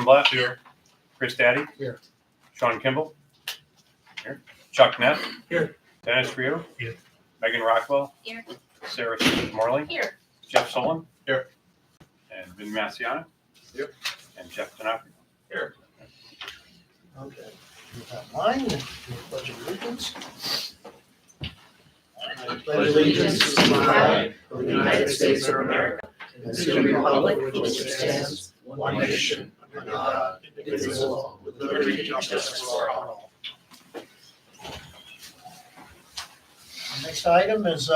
Blatt. Here. Chris Daddy. Here. Sean Kimball. Here. Chuck Neff. Here. Dennis Rio. Here. Megan Rockwell. Here. Sarah Morley. Here. Jeff Solon. Here. And Vin Massiano. Here. And Jeff Tanaka. Here. Okay, you have mine, your pledge of allegiance. I pledge allegiance to the flag of the United States of America and to the republic for which it stands, one nation, under God, indivisible, with liberty and justice for all. The next item is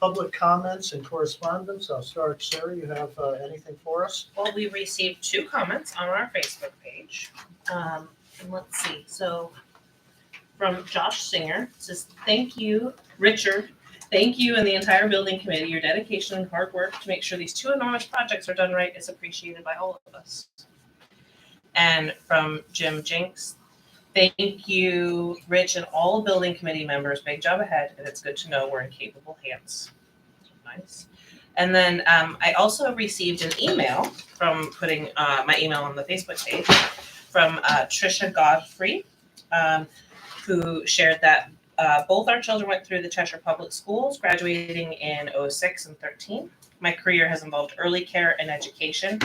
public comments and correspondence. I'll start, Sarah, you have anything for us? Well, we received 2 comments on our Facebook page. And let's see, so from Josh Singer, it says, thank you, Richard. Thank you and the entire building committee. Your dedication and hard work to make sure these 2 enormous projects are done right is appreciated by all of us. And from Jim Jinks, thank you, Rich, and all building committee members. Big job ahead, and it's good to know we're in capable hands. Nice. And then I also received an email from putting my email on the Facebook page from Trisha Godfrey, who shared that both our children went through the Cheshire Public Schools, graduating in 06 and 13. My career has involved early care and education,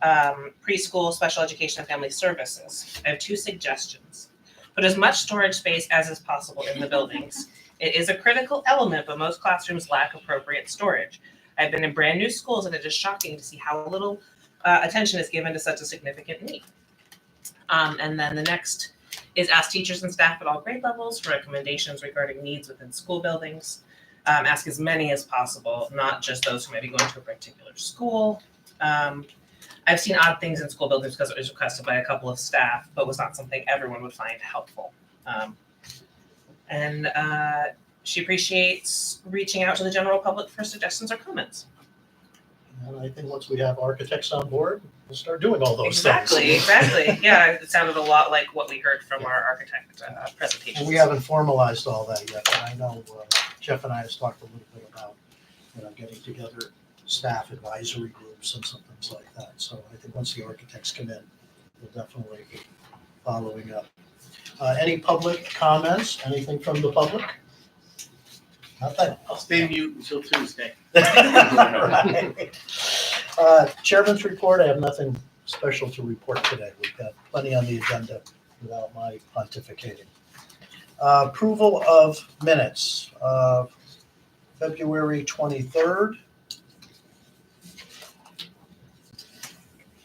preschool, special education, and family services. I have 2 suggestions. Put as much storage space as is possible in the buildings. It is a critical element, but most classrooms lack appropriate storage. I've been in brand new schools, and it is shocking to see how little attention is given to such a significant need. And then the next is ask teachers and staff at all grade levels for recommendations regarding needs within school buildings. Ask as many as possible, not just those who may be going to a particular school. I've seen odd things in school buildings because it was requested by a couple of staff, but was not something everyone would find helpful. And she appreciates reaching out to the general public for suggestions or comments. And I think once we have architects on board, we'll start doing all those Exactly. Yeah, it sounded a lot like what we heard from our architect presentation. And we haven't formalized all that yet, but I know Jeff and I have talked a little bit about, getting together staff advisory groups and some things like that. So I think once the architects come in, we'll definitely be following up. Any public comments? Anything from the public? Nothing. I'll stay mute until Tuesday. Right. Chairman's report, I have nothing special to report today. We've got plenty on the agenda without my pontificating. Approval of minutes, February 23rd.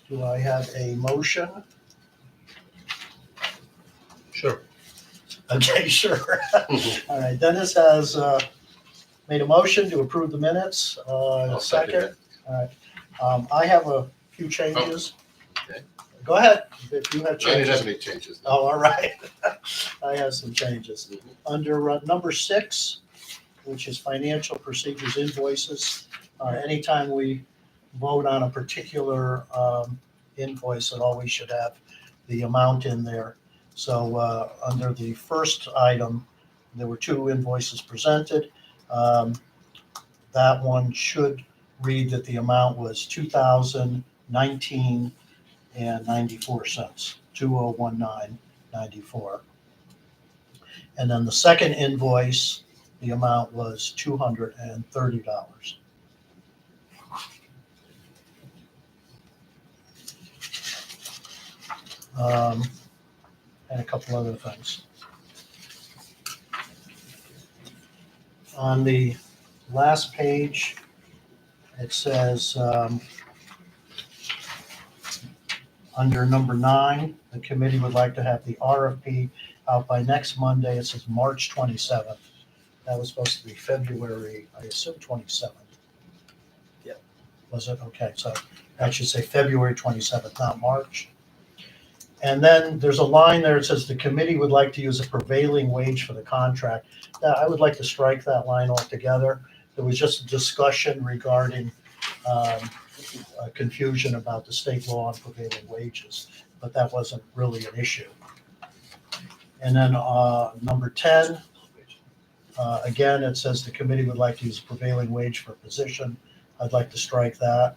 Do I have a motion? Sure. Okay, sure. All right, Dennis has made a motion to approve the minutes. Second. All right. I have a few changes. Okay. Go ahead, if you have I didn't changes. have any changes. Oh, all right. I have some changes. Under number 6, which is financial procedures invoices, anytime we vote on a particular invoice, it always should have the amount in there. So under the first item, there were 2 invoices presented. That one should read that the amount was $2,019 and 94 cents, 2019.94. And then the second invoice, the amount was $230. And a couple other things. On the last page, it says, under number 9, the committee would like to have the RFP out by next Monday. It says March 27th. That was supposed to be February, I assume 27th. Yeah. Was it? Okay, so that should say February 27th, not March. And then there's a line there, it says the committee would like to use a prevailing wage for the contract. I would like to strike that line altogether. There was just a discussion regarding confusion about the state law on prevailing wages, but that wasn't really an issue. And then number 10, again, it says the committee would like to use prevailing wage for a position. I'd like to strike that.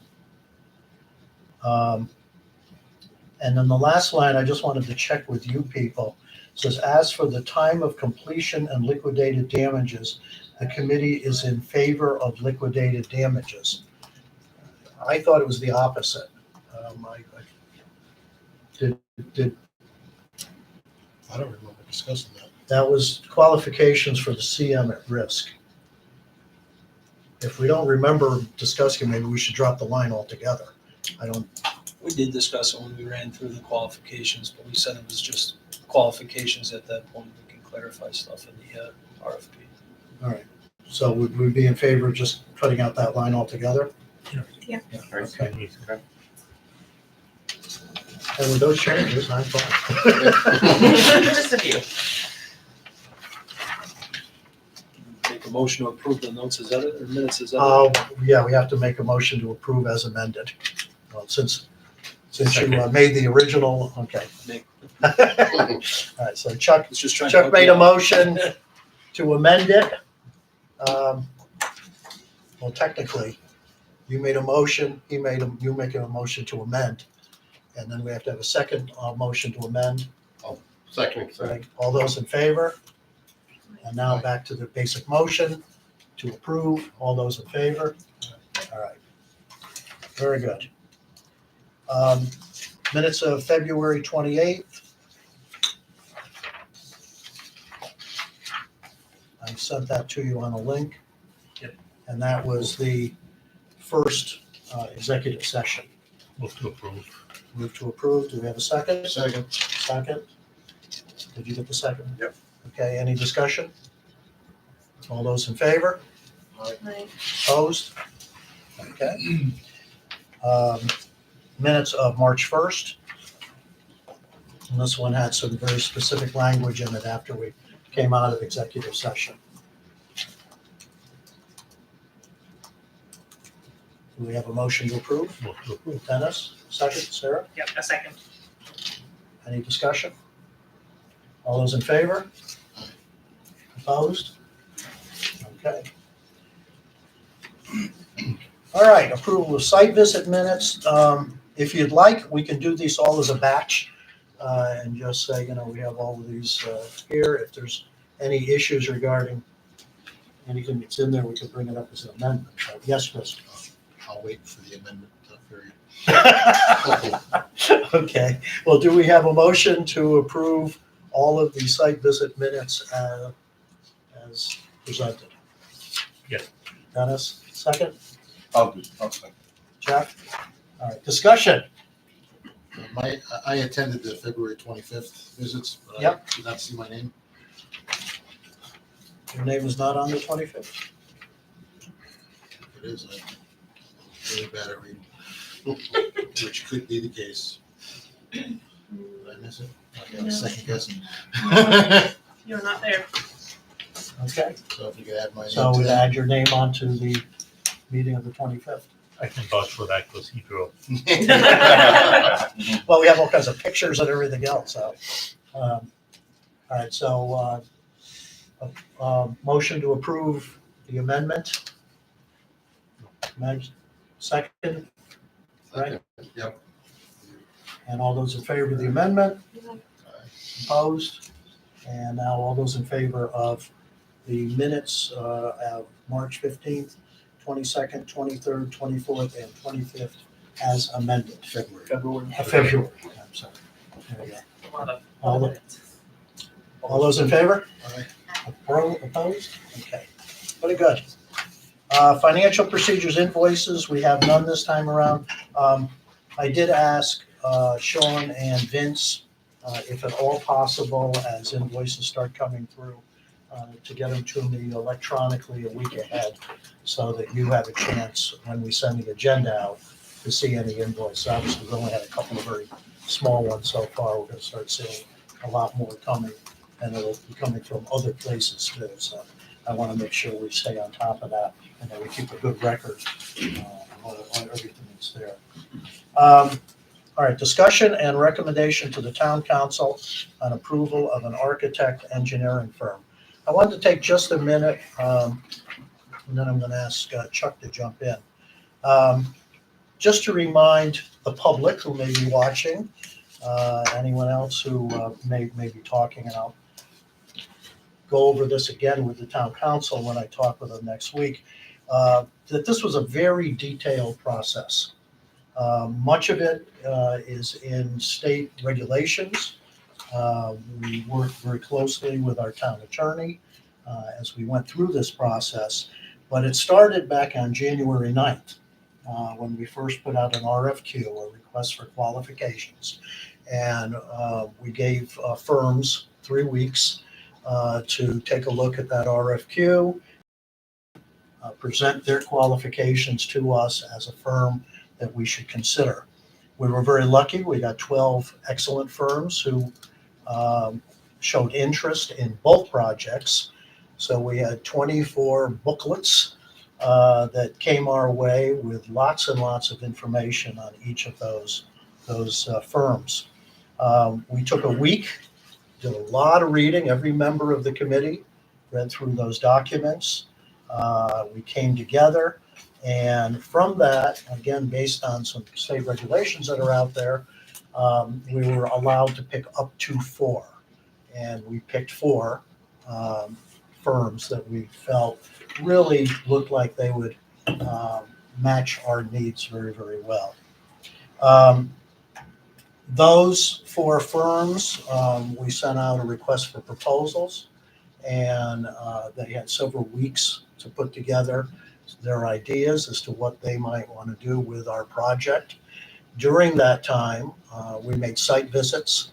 And then the last line, I just wanted to check with you people. It says, as for the time of completion and liquidated damages, the committee is in favor of liquidated damages. I thought it was the opposite. Did I don't remember discussing that. that was qualifications for the CM at risk. If we don't remember discussing, maybe we should drop the line altogether. We did discuss it when we ran through the qualifications, but we said it was just qualifications at that point. We can clarify stuff in the RFP. All right, so would we be in favor of just cutting out that line altogether? Yeah. Okay. And with those changes, I'm fine. Just a few. Make a motion to approve the notes as edited, or minutes as edited. Yeah, we have to make a motion to approve as amended. Well, since you made the original, okay. All right, so Chuck It's just trying to. Chuck made a motion to amend it. Well, technically, you made a motion, you making a motion to amend. And then we have to have a second motion to amend. Second. Right? All those in favor? And now back to the basic motion to approve. All those in favor? All right. Very good. Minutes of February 28th. I sent that to you on a link. Yep. And that was the first executive session. Move to approve. Move to approve. Do we have a second? Second. Second? Did you get the second? Yep. Okay, any discussion? All those in favor? Right. Opposed? Okay. Minutes of March 1st. And this one had some very specific language in it after we came out of executive session. Do we have a motion to approve? Move to approve. Dennis, second, Sarah? Yep, a second. Any discussion? All those in favor? Opposed? Okay. All right, approval of site visit minutes. If you'd like, we can do these all as a batch and just say, we have all of these here. If there's any issues regarding anything that's in there, we can bring it up as an amendment. So, yes, Chris? I'll wait for the amendment period. Okay, well, do we have a motion to approve all of the site visit minutes as presented? Yes. Dennis, second? I'll second. Jeff? All right, discussion. I attended the February 25th visits, but I Yep. did not see my name. Your name is not on the 25th? If it is, I'm really bad at reading, which could be the case. Did I miss it? I got No. a second guessing. You're not there. Okay, So if you could add my name so to we'd that. add your name onto the meeting of the 25th. I can vouch for that because he drove. Well, we have all kinds of pictures and everything else, so. All right, so, motion to approve the amendment. Meg, second, right? Yep. And all those in favor of the amendment? Opposed? And now all those in favor of the minutes of March 15th, 22nd, 23rd, 24th, and 25th as amended. February. February, I'm sorry. There we go. A lot of All the- minutes. All those in favor? Aye. Opposed? Okay, very good. Financial procedures invoices, we have none this time around. I did ask Sean and Vince, if at all possible, as invoices start coming through, to get them to me electronically a week ahead, so that you have a chance, when we send the agenda out, to see any invoice. Obviously, we've only had a couple of very small ones so far. We're gonna start seeing a lot more coming, and it'll be coming from other places too. So I want to make sure we stay on top of that, and that we keep a good record on everything that's there. All right, discussion and recommendation to the town council on approval of an architect engineering firm. I wanted to take just a minute, and then I'm going to ask Chuck to jump in. Just to remind the public who may be watching Anyone else who may be talking, and I'll go over this again with the town council when I talk with them next week, that this was a very detailed process. Much of it is in state regulations. We worked very closely with our town attorney as we went through this process, but it started back on January 9th when we first put out an RFQ, a request for qualifications. And we gave firms 3 weeks to take a look at that RFQ, present their qualifications to us as a firm that we should consider. We were very lucky. We got 12 excellent firms who showed interest in both projects. So we had 24 booklets that came our way with lots and lots of information on each of those firms. We took a week, did a lot of reading. Every member of the committee read through those documents. We came together, and from that, again, based on some state regulations that are out there, we were allowed to pick up to 4. And we picked 4 firms that we felt really looked like they would match our needs very, very well. Those 4 firms, we sent out a request for proposals, and they had several weeks to put together their ideas as to what they might want to do with our project. During that time, we made site visits.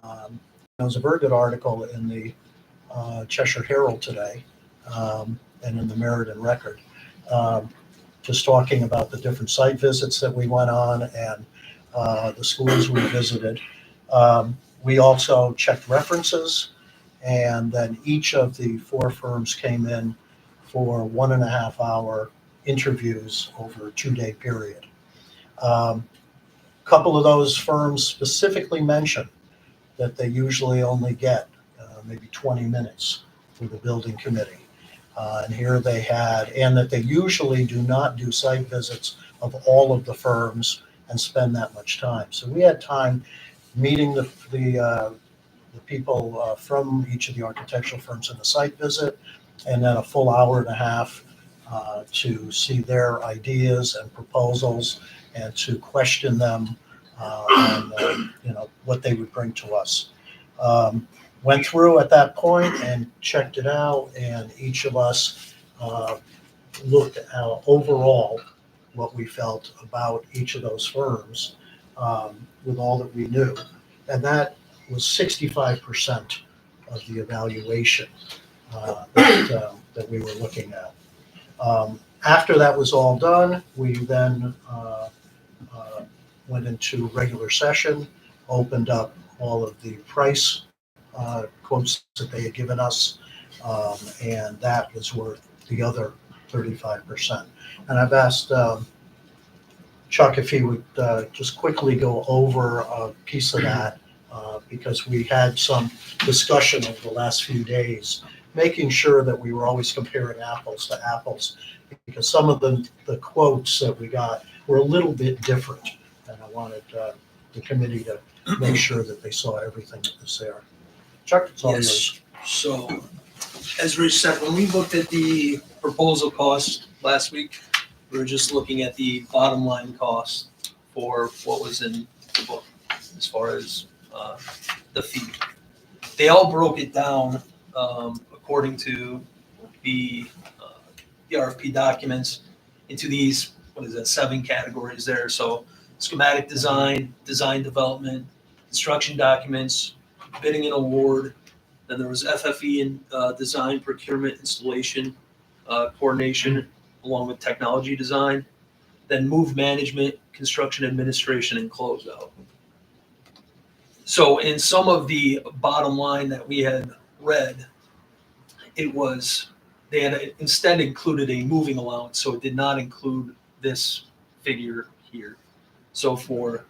There was a very good article in the Cheshire Herald today and in the Meriden Record, just talking about the different site visits that we went on and the schools we visited. We also checked references, and then each of the 4 firms came in for 1.5-hour interviews over a 2-day period. A couple of those firms specifically mentioned that they usually only get maybe 20 minutes for the building committee. And here they had, and that they usually do not do site visits of all of the firms and spend that much time. So we had time meeting the people from each of the architectural firms in the site visit, and then a full 1.5 hours to see their ideas and proposals and to question them on what they would bring to us. Went through at that point and checked it out, and each of us looked at overall what we felt about each of those firms with all that we knew. And that was 65% of the evaluation that we were looking at. After that was all done, we then went into regular session, opened up all of the price quotes that they had given us, and that was worth the other 35%. And I've asked Chuck if he would just quickly go over a piece of that, because we had some discussion over the last few days, making sure that we were always comparing apples to apples, because some of the quotes that we got were a little bit different, and I wanted the committee to make sure that they saw everything that was there. Chuck, it's all yours. So, as Rich said, when we looked at the proposal cost last week, we were just looking at the bottom line cost for what was in the book as far as the fee. They all broke it down according to the RFP documents into these, 7 categories there. So schematic design, design development, construction documents, bidding and award. Then there was FFE and design, procurement, installation, coordination, along with technology design. Then move management, construction administration, and closeout. So in some of the bottom line that we had read, it was, they had instead included a moving allowance, so it did not include this figure here. So for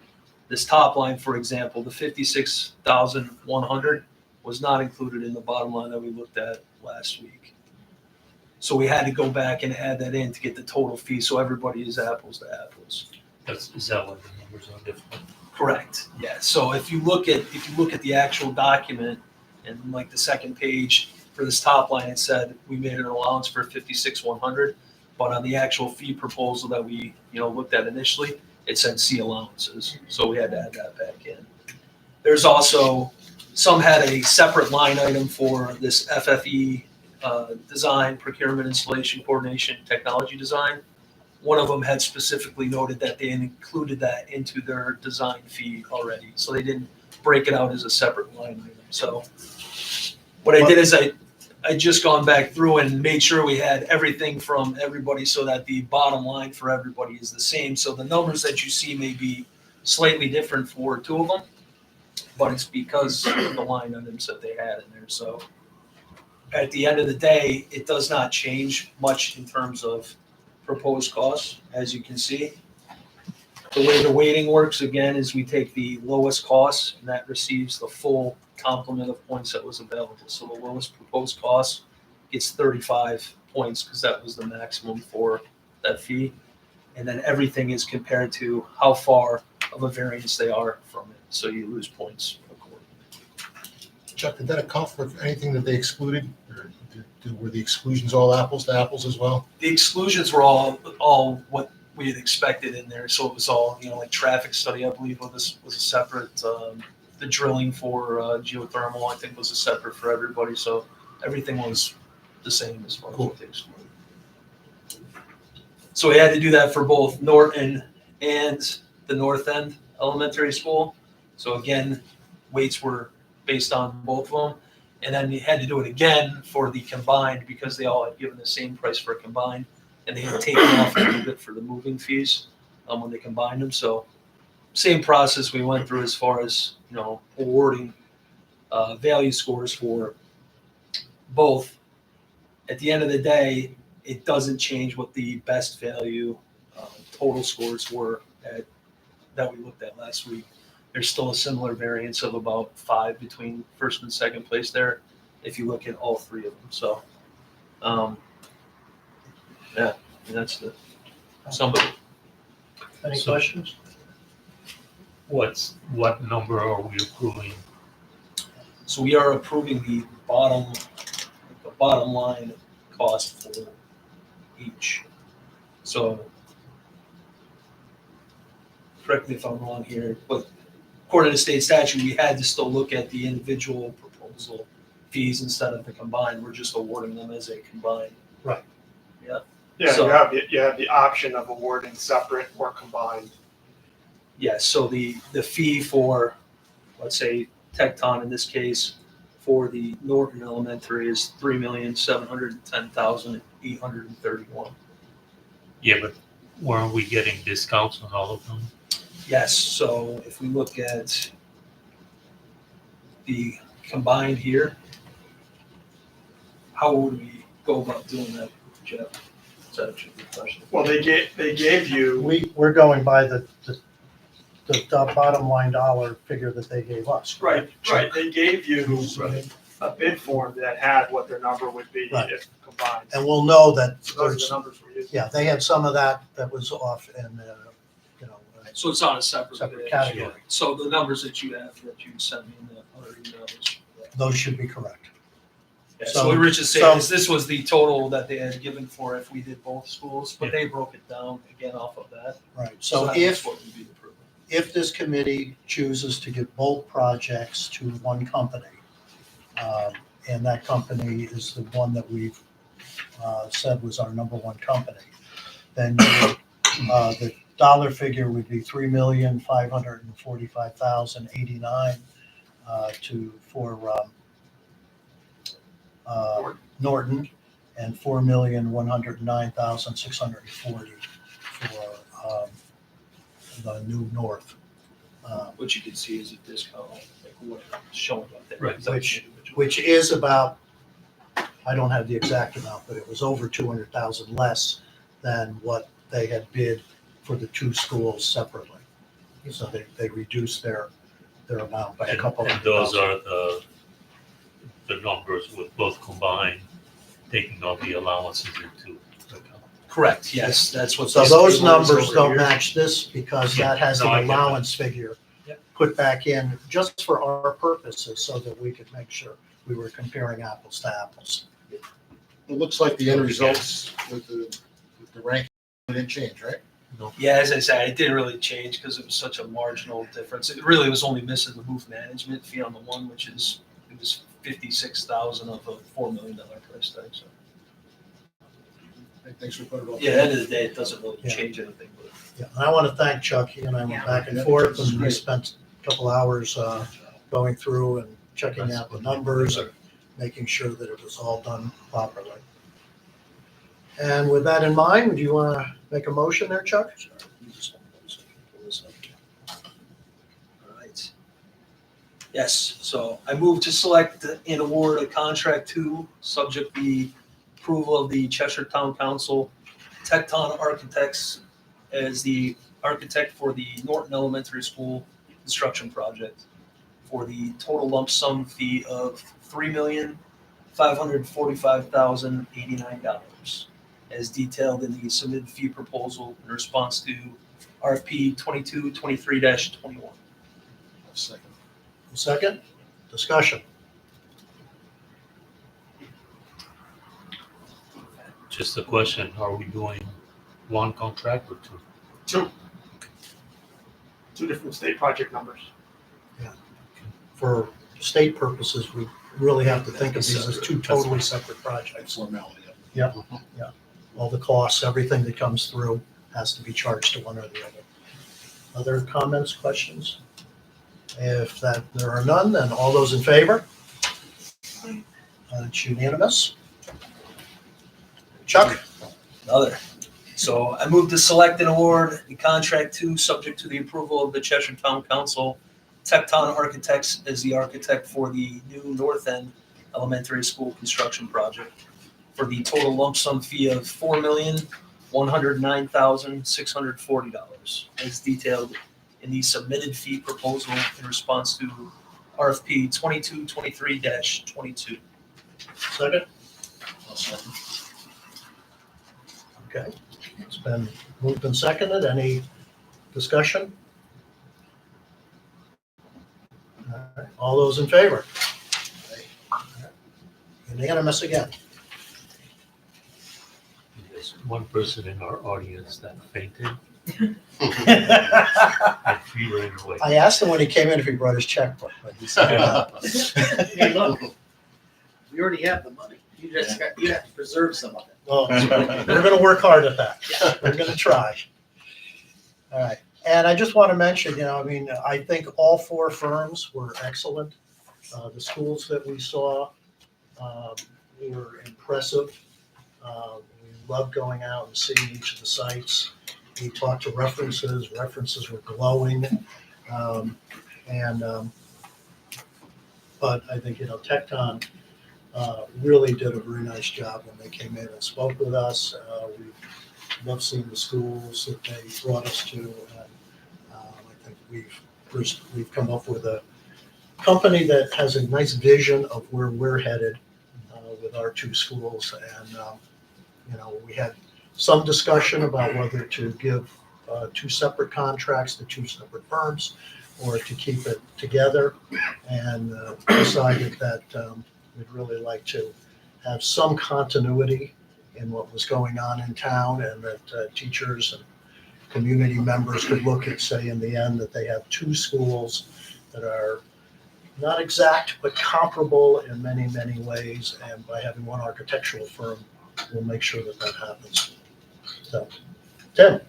this top line, for example, the 56,100 was not included in the bottom line that we looked at last week. So we had to go back and add that in to get the total fee, so everybody is apples to apples. Is that why the numbers are different? Correct, yeah, so if you look at the actual document, and like the second page, for this top line, it said we made an allowance for 56,100, but on the actual fee proposal that we, looked at initially, it said C allowances, so we had to add that back in. There's also, some had a separate line item for this FFE design, procurement, installation, coordination, technology design. One of them had specifically noted that they included that into their design fee already, so they didn't break it out as a separate line item. So what I did is I just gone back through and made sure we had everything from everybody so that the bottom line for everybody is the same. So the numbers that you see may be slightly different for two of them, but it's because of the line items that they had in there. So at the end of the day, it does not change much in terms of proposed costs, as you can see. The way the weighting works, again, is we take the lowest cost, and that receives the full complement of points that was available. So the lowest proposed cost gets 35 points, because that was the maximum for that fee. And then everything is compared to how far of a variance they are from it, so you lose points accordingly. Chuck, did that account for anything that they excluded? Or were the exclusions all apples to apples as well? The exclusions were all what we had expected in there. So it was all, like traffic study, I believe, was a separate. The drilling for geothermal, I think, was a separate for everybody. So everything was the same as far as what they excluded. So we had to do that for both Norton and the North End Elementary School. So again, weights were based on both of them. And then you had to do it again for the combined, because they all had given the same price for a combined, and they had taken off a little bit for the moving fees when they combined them. So same process we went through as far as, awarding value scores for both. At the end of the day, it doesn't change what the best value total scores were that we looked at last week. There's still a similar variance of about 5 between first and second place there, if you look at all three of them. So, yeah, and that's the somebody. Any So- questions? What number are we approving? So we are approving the bottom line cost for each. So, correct me if I'm wrong here, but according to state statute, we had to still look at the individual proposal fees instead of the combined. We're just awarding them as a combined. Yeah, So- you have the option of awarding separate or combined. Yes, so the fee for, let's say, Tecton in this case, for the Norton Elementary is $3,710,831. Yeah, but weren't we getting discounts on all of them? Yes, so if we look at the combined here, how would we go about doing that, Jeff? Is that actually a good question? Well, they gave you, We're going by the bottom line dollar figure that they gave us. right, they gave you a bid form that had what their number would be Right. if combined. And we'll know that So those are there's, the numbers we're using. yeah, they had some of that was off and, So it's on a separate Separate page. category. So the numbers that you have, that you sent me in the other emails. those should be correct. Yeah, So- so what Rich is so- saying is this was the total that they had given for if we did both schools, but Yeah. they broke it down again off of that. Right, so that was if, what would be the proof. if this committee chooses to give both projects to one company, and that company is the one that we've said was our number one company, then the dollar figure would be $3,545,089 for Norton, and $4,109,640 for the new North. What you can see is a discount, like what it's showing up there. Right. Which is about, I don't have the exact amount, but it was over 200,000 less than what they had bid for the two schools separately. So they reduced their amount by a couple And hundred those thousand. are the numbers with both combined, taking all the allowances into account. Correct, yes, that's what. So this those table is numbers over don't here. match this because that has an No, I get that. allowance figure. Yep. put back in just for our purposes so that we could make sure we were comparing apples to apples. It looks like the end results with the ranking didn't change, right? Yeah, as I said, it didn't really change because it was such a marginal difference. It really was only missing the move management fee on the one, which is, it was 56,000 of a $4 million price tag, so. Hey, thanks for putting it all. Yeah, at the end of the day, it doesn't really Yeah. change anything, but. Yeah, and I want to thank Chuck. He and I went Yeah. back and forth, and we spent a couple hours going through and checking out the numbers and making sure that it was all done properly. And with that in mind, do you want to make a motion there, Chuck? All right. Yes, so I move to select and award a contract to, subject the approval of the Cheshire Town Council, Tecton Architects as the architect for the Norton Elementary School construction project for the total lump sum fee of $3,545,089, as detailed in the submitted fee proposal in response to RFP 2223-21. Second. Second, discussion. Just a question, are we doing one contract or two? Two different state project numbers. For state purposes, we really have to think of these as two totally separate projects. Formality. All the costs, everything that comes through has to be charged to one or the other. Other comments, questions? If there are none, then all those in favor? It's unanimous. Chuck? Another. So I move to select and award the contract to, subject to the approval of the Cheshire Town Council, Tecton Architects as the architect for the new North End Elementary School construction project for the total lump sum fee of $4,109,640, as detailed in the submitted fee proposal in response to RFP 2223-22. Second? I'll second. Okay. It's been moved and seconded. Any discussion? All right. All those in favor? Unanimous again. There's one person in our audience that fainted I and fever in her way. asked him when he came in if he brought his checkbook, but he said no. Hey, look, we already have the money. You have to preserve some of it. Well, we're gonna work hard at that. We're gonna try. All right. And I just want to mention, I think all four firms were excellent. The schools that we saw were impressive. We loved going out and seeing each of the sites. We talked to references. References were glowing. But I think, Tecton really did a very nice job when they came in and spoke with us. We loved seeing the schools that they brought us to. And I think we've come up with a company that has a nice vision of where we're headed with our two schools. And, we had some discussion about whether to give two separate contracts to two separate firms or to keep it together, and decided that we'd really like to have some continuity in what was going on in town, and that teachers and community members could look and say in the end that they have two schools that are not exact, but comparable in many, many ways. And by having one architectural firm, we'll make sure that that happens. So, Tim?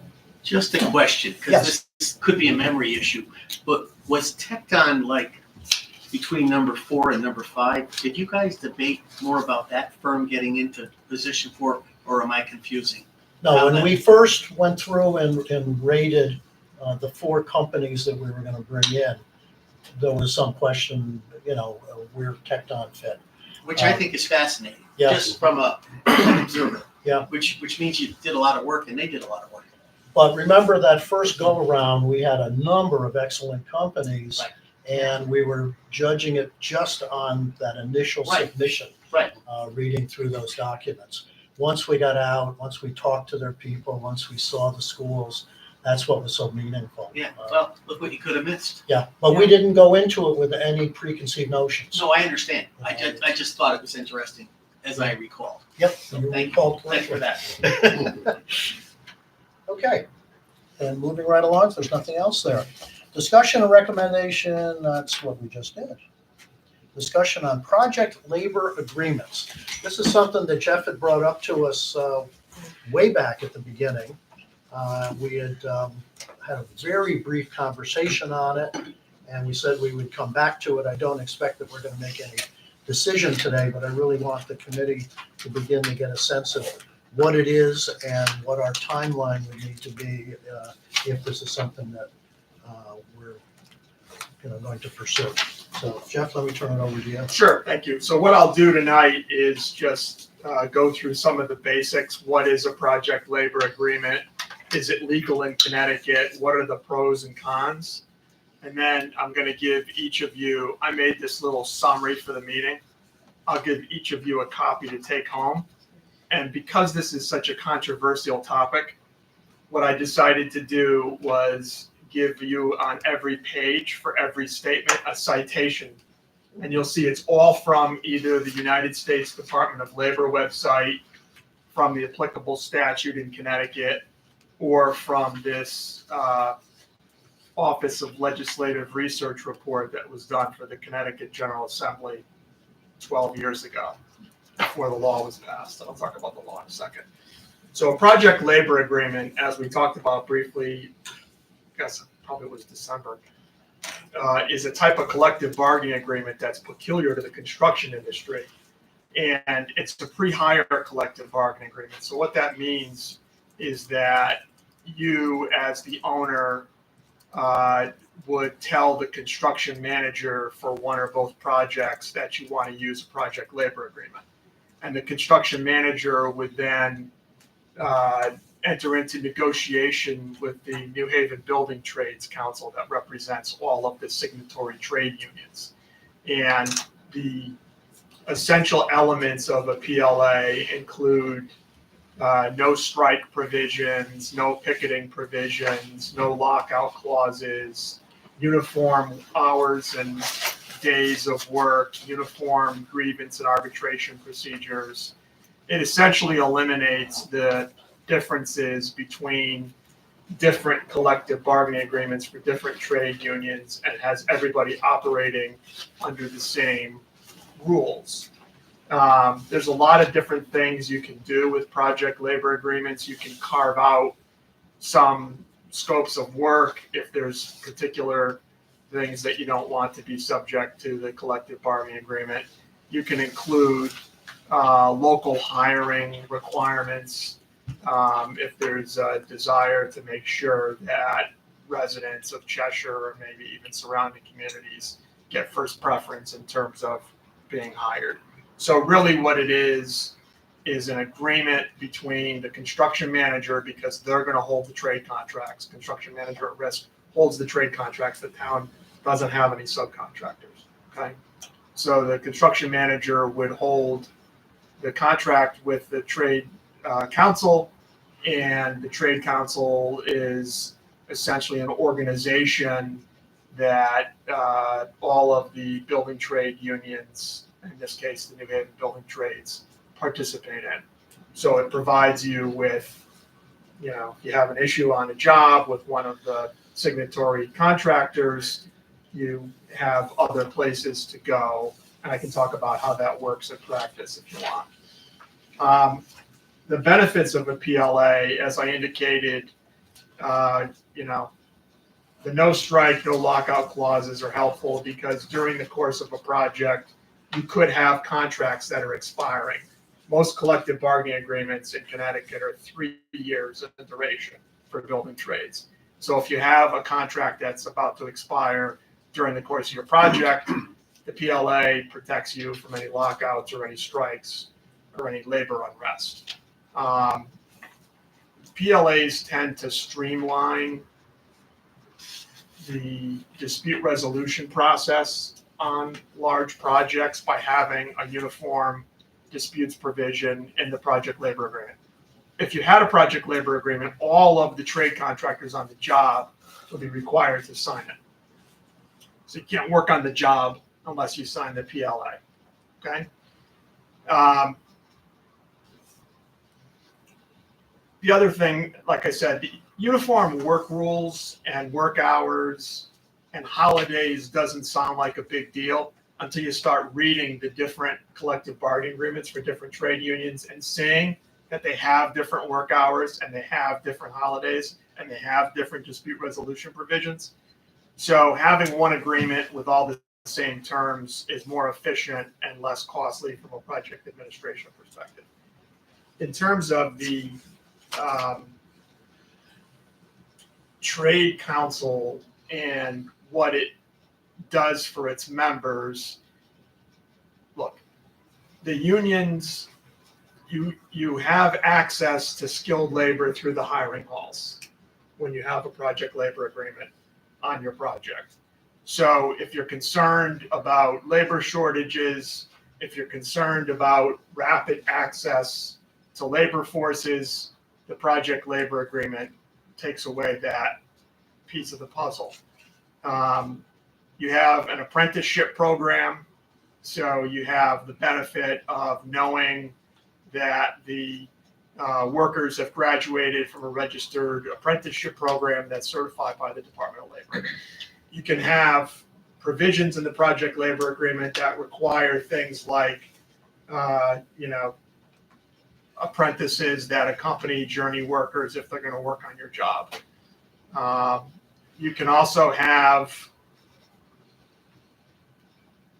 Just a question, because Yes. this could be a memory issue, but was Tecton like between number 4 and number 5? Did you guys debate more about that firm getting into position 4, or am I confusing? No, when we first went through and rated the four companies that we were gonna bring in, there was some question, where Tecton fit. Which I think is fascinating, Yes. just from an observer. Yeah. Which means you did a lot of work and they did a lot of work. But remember that first go-around, we had a number of excellent companies. Right. And we were judging it just on that initial Right. submission. Right. Reading through those documents. Once we got out, once we talked to their people, once we saw the schools, That's what was so meaningful. Yeah, well, look what you could have missed. Yeah, but we didn't go into it with any preconceived notions. So I understand. I just thought it was interesting, as I recall. Yep. So you thank you. recalled Thanks for correctly. that. Okay, and moving right along, if there's nothing else there. Discussion and recommendation, that's what we just did. Discussion on project labor agreements. This is something that Jeff had brought up to us way back at the beginning. We had had a very brief conversation on it, and we said we would come back to it. I don't expect that we're going to make any decision today, but I really want the committee to begin to get a sense of what it is and what our timeline would need to be if this is something that we're going to pursue. So Jeff, let me turn it over to you. Sure, thank you. So what I'll do tonight is just go through some of the basics. What is a project labor agreement? Is it legal in Connecticut? What are the pros and cons? And then I'm going to give each of you, I made this little summary for the meeting. I'll give each of you a copy to take home. And because this is such a controversial topic, what I decided to do was give you on every page for every statement a citation. And you'll see it's all from either the United States Department of Labor website, from the applicable statute in Connecticut, or from this Office of Legislative Research report that was done for the Connecticut General Assembly 12 years ago, before the law was passed. I'll talk about the law in a second. So a project labor agreement, as we talked about briefly, I guess probably was December, is a type of collective bargaining agreement that's peculiar to the construction industry. And it's a pre-hire collective bargaining agreement. So what that means is that you, as the owner, would tell the construction manager for one or both projects that you want to use a project labor agreement. And the construction manager would then enter into negotiation with the New Haven Building Trades Council that represents all of the signatory trade unions. And the essential elements of a PLA include no strike provisions, no picketing provisions, no lockout clauses, uniform hours and days of work, uniform grievance and arbitration procedures. It essentially eliminates the differences between different collective bargaining agreements for different trade unions and has everybody operating under the same rules. There's a lot of different things you can do with project labor agreements. You can carve out some scopes of work if there's particular things that you don't want to be subject to the collective bargaining agreement. You can include local hiring requirements if there's a desire to make sure that residents of Cheshire or maybe even surrounding communities get first preference in terms of being hired. So really what it is an agreement between the construction manager, because they're going to hold the trade contracts. Construction manager at risk holds the trade contracts. The town doesn't have any subcontractors. Okay, so the construction manager would hold the contract with the trade council, and the trade council is essentially an organization that all of the building trade unions, in this case the New Haven Building Trades, participate in. So it provides you with, if you have an issue on a job with one of the signatory contractors, you have other places to go. And I can talk about how that works in practice if you want. The benefits of a PLA, as I indicated, the no strike, no lockout clauses are helpful because during the course of a project, you could have contracts that are expiring. Most collective bargaining agreements in Connecticut are 3 years in duration for building trades. So if you have a contract that's about to expire during the course of your project, the PLA protects you from any lockouts or any strikes or any labor unrest. PLAs tend to streamline the dispute resolution process on large projects by having a uniform disputes provision in the project labor agreement. if you had a project labor agreement, all of the trade contractors on the job would be required to sign it. So you can't work on the job unless you sign the PLA, okay? The other thing, like I said, the uniform work rules and work hours and holidays doesn't sound like a big deal until you start reading the different collective bargaining agreements for different trade unions and seeing that they have different work hours and they have different holidays and they have different dispute resolution provisions. So having one agreement with all the same terms is more efficient and less costly from a project administration perspective. In terms of the trade council and what it does for its members, look, the unions, you have access to skilled labor through the hiring halls when you have a project labor agreement on your project. So if you're concerned about labor shortages, if you're concerned about rapid access to labor forces, the project labor agreement takes away that piece of the puzzle. You have an apprenticeship program, so you have the benefit of knowing that the workers have graduated from a registered apprenticeship program that's certified by the Department of Labor. You can have provisions in the project labor agreement that require things like, apprentices that accompany journey workers if they're going to work on your job. You can also have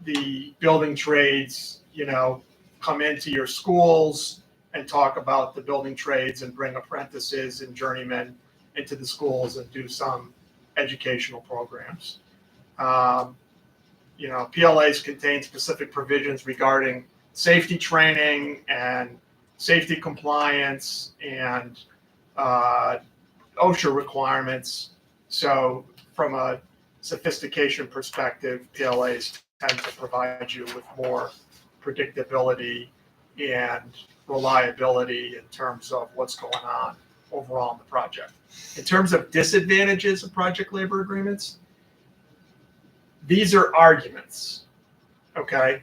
the building trades, come into your schools and talk about the building trades and bring apprentices and journeymen into the schools and do some educational programs. PLAs contain specific provisions regarding safety training and safety compliance and OSHA requirements. So from a sophistication perspective, PLAs tend to provide you with more predictability and reliability in terms of what's going on overall in the project. In terms of disadvantages of project labor agreements, these are arguments, okay?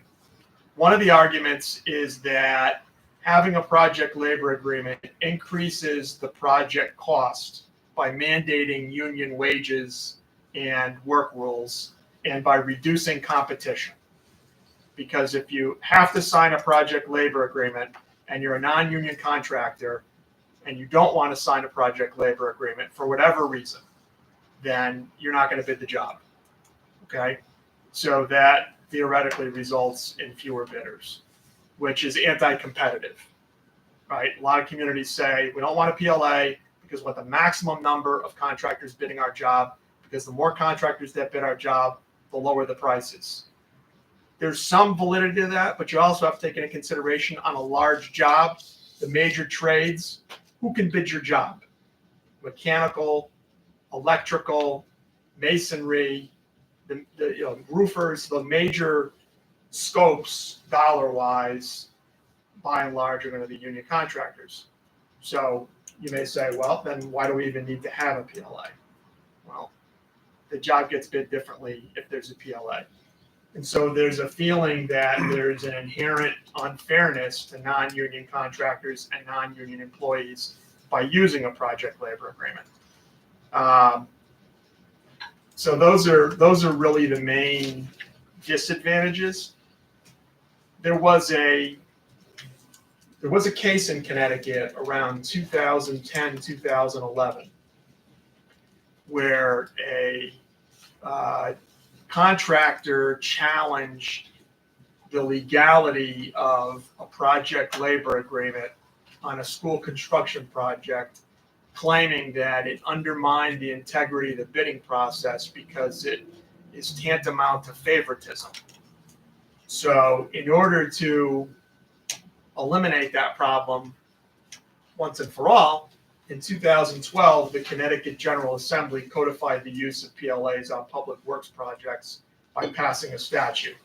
One of the arguments is that having a project labor agreement increases the project cost by mandating union wages and work rules and by reducing competition. Because if you have to sign a project labor agreement and you're a non-union contractor and you don't want to sign a project labor agreement for whatever reason, then you're not going to bid the job. Okay? So that theoretically results in fewer bidders, which is anti-competitive, right? A lot of communities say, we don't want a PLA because we want the maximum number of contractors bidding our job, because the more contractors that bid our job, the lower the prices. There's some validity to that, but you also have to take into consideration on a large job, the major trades, who can bid your job? Mechanical, electrical, masonry, the roofers, the major scopes dollar-wise, by and large, are going to be union contractors. So you may say, well, then why do we even need to have a PLA? Well, the job gets bid differently if there's a PLA. And so there's a feeling that there's an inherent unfairness to non-union contractors and non-union employees by using a project labor agreement. So those are really the main disadvantages. There was a case in Connecticut around 2010, 2011, where a contractor challenged the legality of a project labor agreement on a school construction project, claiming that it undermined the integrity of the bidding process because it is tantamount to favoritism. So in order to eliminate that problem once and for all, in 2012, the Connecticut General Assembly codified the use of PLAs on public works projects by passing a statute.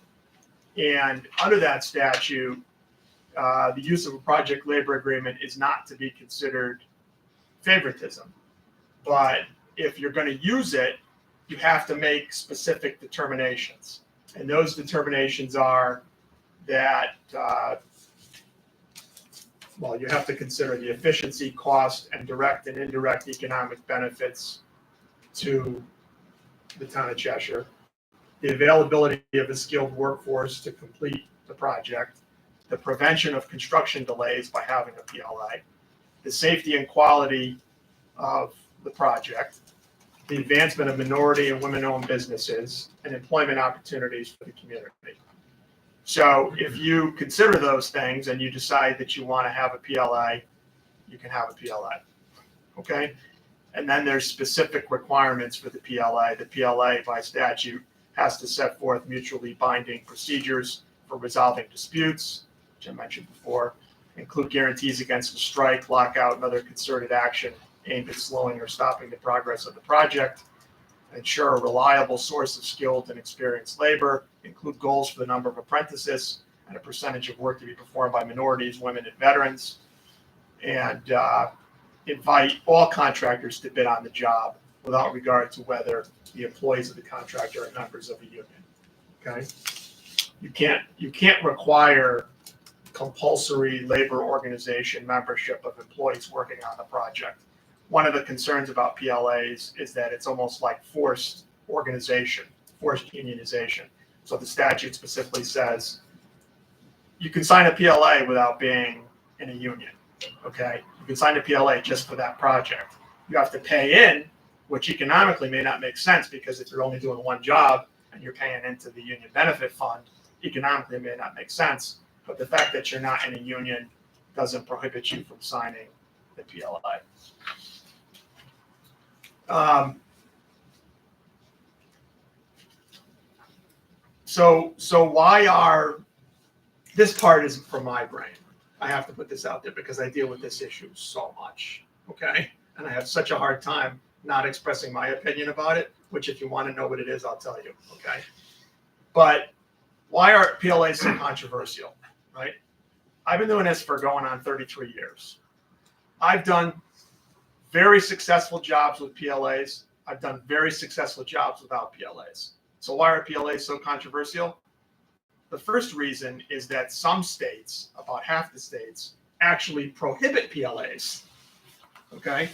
And under that statute, the use of a project labor agreement is not to be considered favoritism. But if you're going to use it, you have to make specific determinations. And those determinations are that, well, you have to consider the efficiency, cost, and direct and indirect economic benefits to the town of Cheshire, the availability of a skilled workforce to complete the project, the prevention of construction delays by having a PLA, the safety and quality of the project, the advancement of minority and women-owned businesses, and employment opportunities for the community. So if you consider those things and you decide that you want to have a PLA, you can have a PLA, okay? And then there's specific requirements for the PLA. The PLA by statute has to set forth mutually binding procedures for resolving disputes, which I mentioned before, include guarantees against a strike, lockout, and other concerted action aimed at slowing or stopping the progress of the project, ensure a reliable source of skilled and experienced labor, include goals for the number of apprentices and a percentage of work to be performed by minorities, women, and veterans, and invite all contractors to bid on the job without regard to whether the employees of the contractor are members of a union. Okay, you can't require compulsory labor organization membership of employees working on the project. One of the concerns about PLAs is that it's almost like forced organization, forced unionization. So the statute specifically says you can sign a PLA without being in a union. Okay, you can sign a PLA just for that project. You have to pay in, which economically may not make sense because if you're only doing one job and you're paying into the union benefit fund, economically it may not make sense. But the fact that you're not in a union doesn't prohibit you from signing the PLA. So why are, this part is from my brain. I have to put this out there because I deal with this issue so much, okay? And I have such a hard time not expressing my opinion about it, which if you want to know what it is, I'll tell you, okay? But why are PLAs so controversial, right? I've been doing this for going on 33 years. I've done very successful jobs with PLAs. I've done very successful jobs without PLAs. So why are PLAs so controversial? The first reason is that some states, about half the states, actually prohibit PLAs, okay?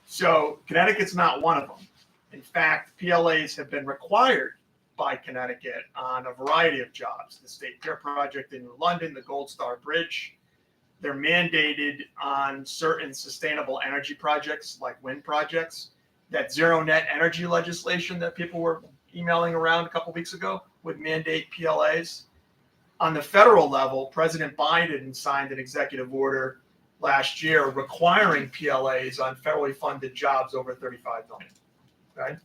So Connecticut's not one of them. In fact, PLAs have been required by Connecticut on a variety of jobs. The State Pier Project in New London, the Gold Star Bridge. They're mandated on certain sustainable energy projects like wind projects. That zero net energy legislation that people were emailing around a couple weeks ago would mandate PLAs. On the federal level, President Biden signed an executive order last year requiring PLAs on federally funded jobs over $35 million. Okay?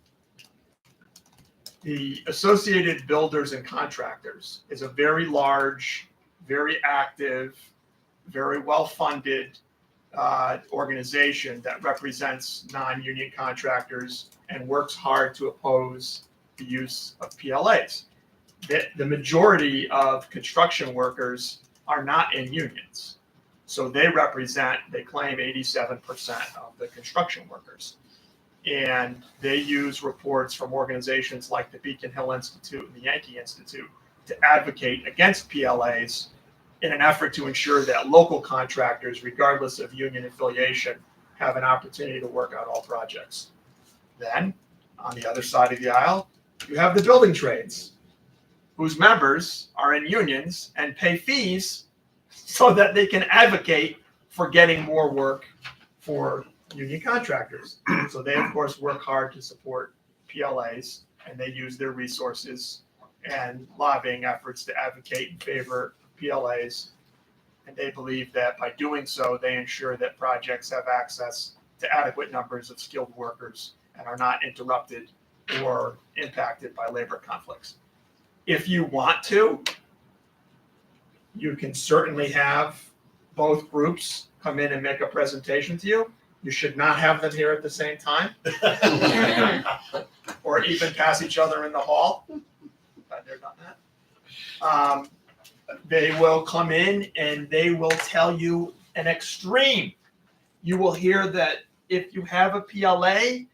The Associated Builders and Contractors is a very large, very active, very well-funded organization that represents non-union contractors and works hard to oppose the use of PLAs. The majority of construction workers are not in unions. So they claim 87% of the construction workers. And they use reports from organizations like the Beacon Hill Institute and the Yankee Institute to advocate against PLAs in an effort to ensure that local contractors, regardless of union affiliation, have an opportunity to work out all projects. Then, on the other side of the aisle, you have the building trades, whose members are in unions and pay fees so that they can advocate for getting more work for union contractors. So they, of course, work hard to support PLAs, and they use their resources and lobbying efforts to advocate in favor of PLAs. And they believe that by doing so, they ensure that projects have access to adequate numbers of skilled workers and are not interrupted or impacted by labor conflicts. If you want to, you can certainly have both groups come in and make a presentation to you. You should not have them here at the same time or even pass each other in the hall. I've never done that. They will come in and they will tell you an extreme. You will hear that if you have a PLA,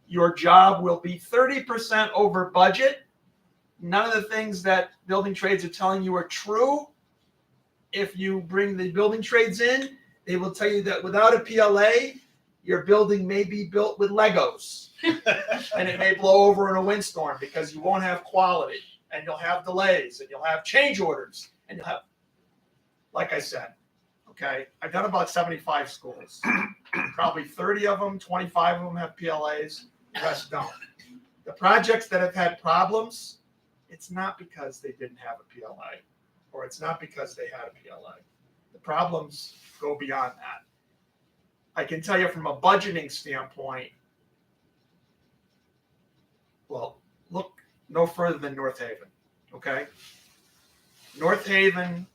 your job will be 30% over budget. None of the things that building trades are telling you are true. If you bring the building trades in, they will tell you that without a PLA, your building may be built with Legos and it may blow over in a windstorm because you won't have quality and you'll have delays and you'll have change orders and you'll have, like I said, okay, I've done about 75 schools. Probably 30 of them, 25 of them have PLAs, the rest don't. The projects that have had problems, it's not because they didn't have a PLA or it's not because they had a PLA. The problems go beyond that. I can tell you from a budgeting standpoint, well, look no further than North Haven, okay? North Haven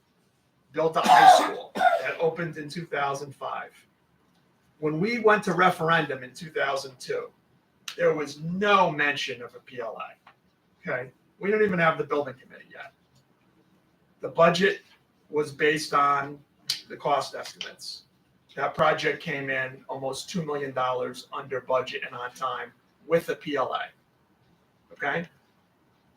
built a high school that opened in 2005. When we went to referendum in 2002, there was no mention of a PLA, okay? We don't even have the building committee yet. The budget was based on the cost estimates. That project came in almost $2 million under budget and on time with a PLA, okay?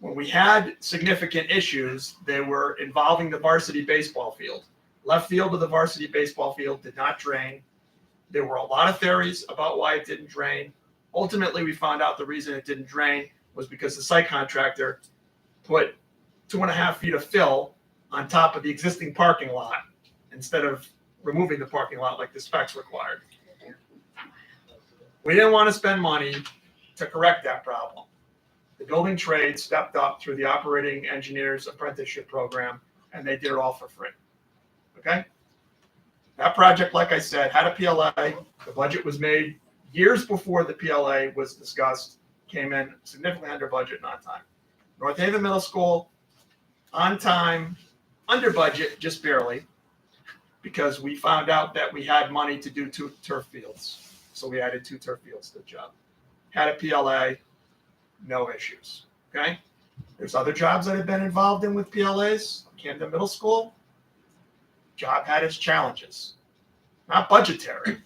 When we had significant issues, they were involving the varsity baseball field. Left field of the varsity baseball field did not drain. There were a lot of theories about why it didn't drain. Ultimately, we found out the reason it didn't drain was because the site contractor put 2.5 feet of fill on top of the existing parking lot instead of removing the parking lot like the specs required. We didn't want to spend money to correct that problem. The building trade stepped up through the operating engineers apprenticeship program, and they did it all for free. Okay? That project, like I said, had a PLA. The budget was made years before the PLA was discussed, came in significantly under budget and on time. North Haven Middle School, on time, under budget, just barely, because we found out that we had money to do 2 turf fields. So we added 2 turf fields to the job. Had a PLA, no issues, okay? There's other jobs that I've been involved in with PLAs. Camden Middle School, job had its challenges. Not budgetary,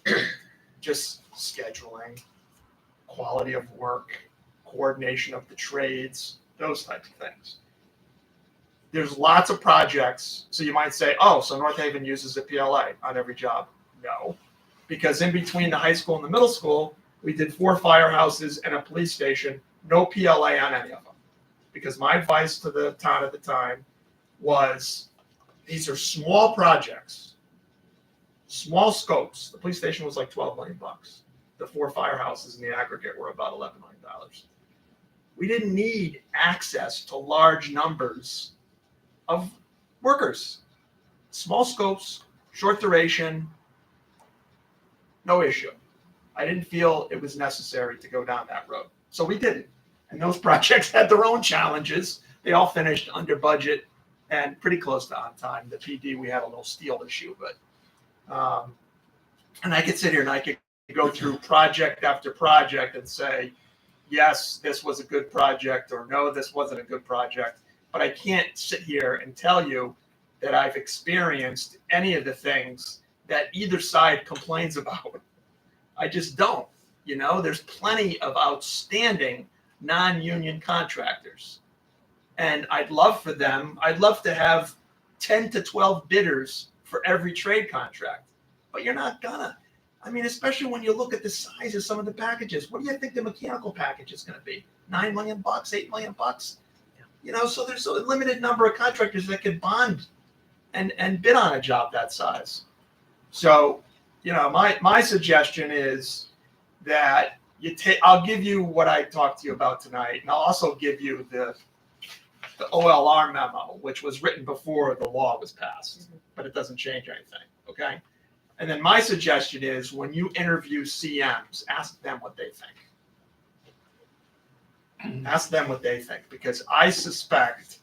just scheduling, quality of work, coordination of the trades, those types of things. There's lots of projects. So you might say, oh, so North Haven uses a PLA on every job. No, because in between the high school and the middle school, we did 4 firehouses and a police station, no PLA on any of them. Because my advice to the town at the time was, these are small projects, small scopes. The police station was like $12 million. The 4 firehouses in the aggregate were about $11 million. We didn't need access to large numbers of workers. Small scopes, short duration, no issue. I didn't feel it was necessary to go down that road. So we didn't. And those projects had their own challenges. They all finished under budget and pretty close to on time. The PD, we had a little steel issue, but, and I could sit here and I could go through project after project and say, yes, this was a good project, or no, this wasn't a good project. But I can't sit here and tell you that I've experienced any of the things that either side complains about. I just don't. You know, there's plenty of outstanding non-union contractors. And I'd love for them, I'd love to have 10 to 12 bidders for every trade contract. But you're not gonna. I mean, especially when you look at the size of some of the packages. What do you think the mechanical package is going to be? $9 million, $8 million? You know, so there's a limited number of contractors that could bond and bid on a job that size. So, you know, my suggestion is that I'll give you what I talked to you about tonight, and I'll also give you the OLR memo, which was written before the law was passed, but it doesn't change anything, okay? And then my suggestion is when you interview CMs, ask them what they think. Ask them what they think, because I suspect,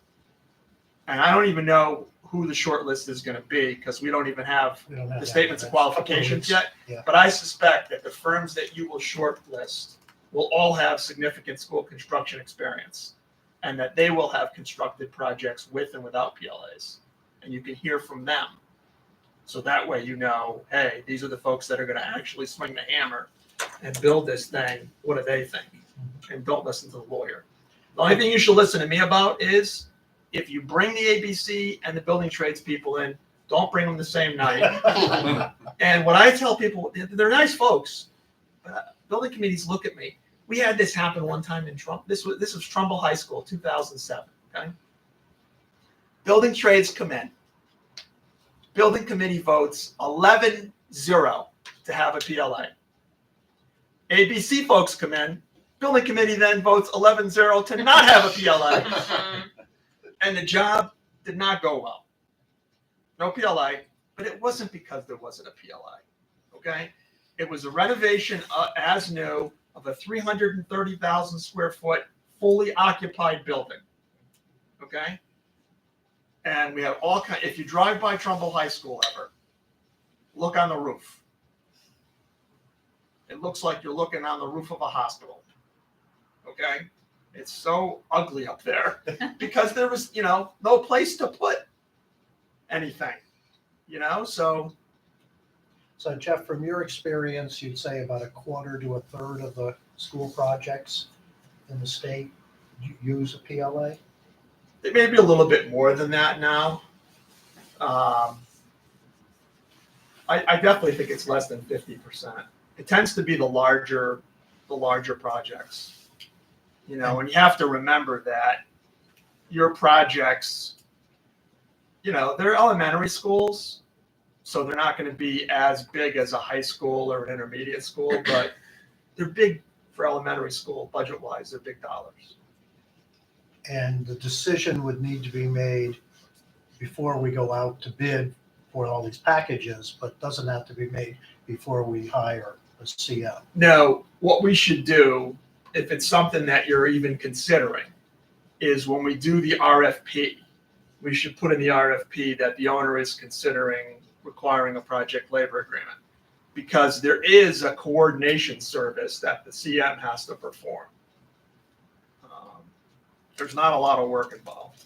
and I don't even know who the short list is going to be, because we don't even have the statements of qualifications yet. Yeah. But I suspect that the firms that you will shortlist will all have significant school construction experience, and that they will have constructed projects with and without PLAs. and you can hear from them. So that way you know, hey, these are the folks that are gonna actually swing the hammer and build this thing. What do they think? And don't listen to the lawyer. The only thing you should listen to me about is if you bring the ABC and the building trades people in, don't bring them the same night. And what I tell people, they're nice folks, but building committees look at me. We had this happen one time in Trump. This was Trumbull High School, 2007. Okay, building trades come in. Building committee votes 11-0 to have a PLA. ABC folks come in. Building committee then votes 11-0 to not have a PLA. And the job did not go well. No PLA, but it wasn't because there wasn't a PLA. Okay, it was a renovation as new of a 330,000 square foot fully occupied building. Okay, and we have all kind. If you drive by Trumbull High School ever, look on the roof. It looks like you're looking on the roof of a hospital. Okay, it's so ugly up there because there was, no place to put anything, so. So Jeff, from your experience, you'd say about a quarter to a third of the school projects in the state use a PLA? It may be a little bit more than that now. I definitely think it's less than 50%. It tends to be the larger projects. And you have to remember that your projects, they're elementary schools, so they're not going to be as big as a high school or an intermediate school, but they're big for elementary school budget-wise. They're big dollars. And the decision would need to be made before we go out to bid for all these packages, but doesn't have to be made before we hire a CM. No, what we should do, if it's something that you're even considering, is when we do the RFP, we should put in the RFP that the owner is considering requiring a project labor agreement, because there is a coordination service that the CM has to perform. There's not a lot of work involved.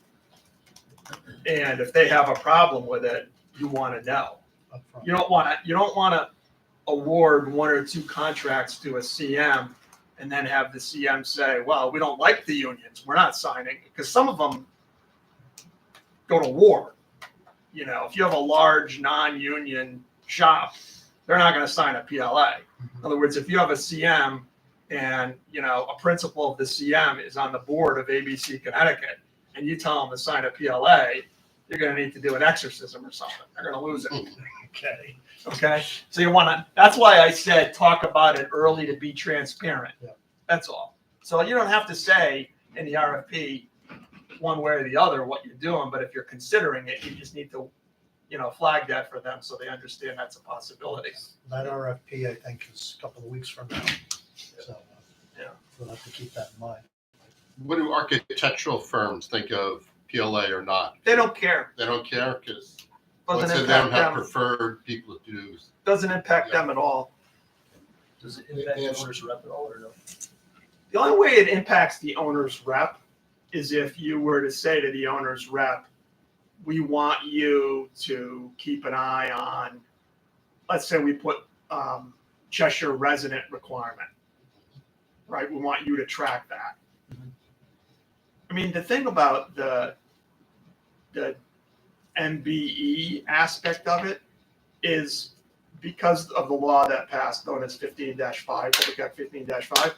And if they have a problem with it, you want to know. Upfront. You don't want to award one or two contracts to a CM and then have the CM say, well, we don't like the unions, we're not signing, because some of them go to war. If you have a large non-union shop, they're not going to sign a PLA. In other words, if you have a CM and, a principal of the CM is on the board of ABC Connecticut, and you tell them to sign a PLA, you're going to need to do an exorcism or something. They're going to lose it. Okay. So that's why I said, talk about it early to be transparent. Yeah. That's all. So you don't have to say in the RFP one way or the other what you're doing, but if you're considering it, you just need to, flag that for them so they understand that's a possibility. That RFP, I think, is a couple of weeks from now. So Yeah. we'll have to keep that in mind. What do architectural firms think of PLA or not? They don't care. They don't care because Doesn't most of them impact have them. preferred people to do. Doesn't impact them at all. Does it impact the owner's rep at all or no? The only way it impacts the owner's rep is if you were to say to the owner's rep, we want you to keep an eye on, let's say we put Cheshire resident requirement, right? We want you to track that. I mean, the thing about the MBE aspect of it is because of the law that passed known as 15-5, Public Act 15-5,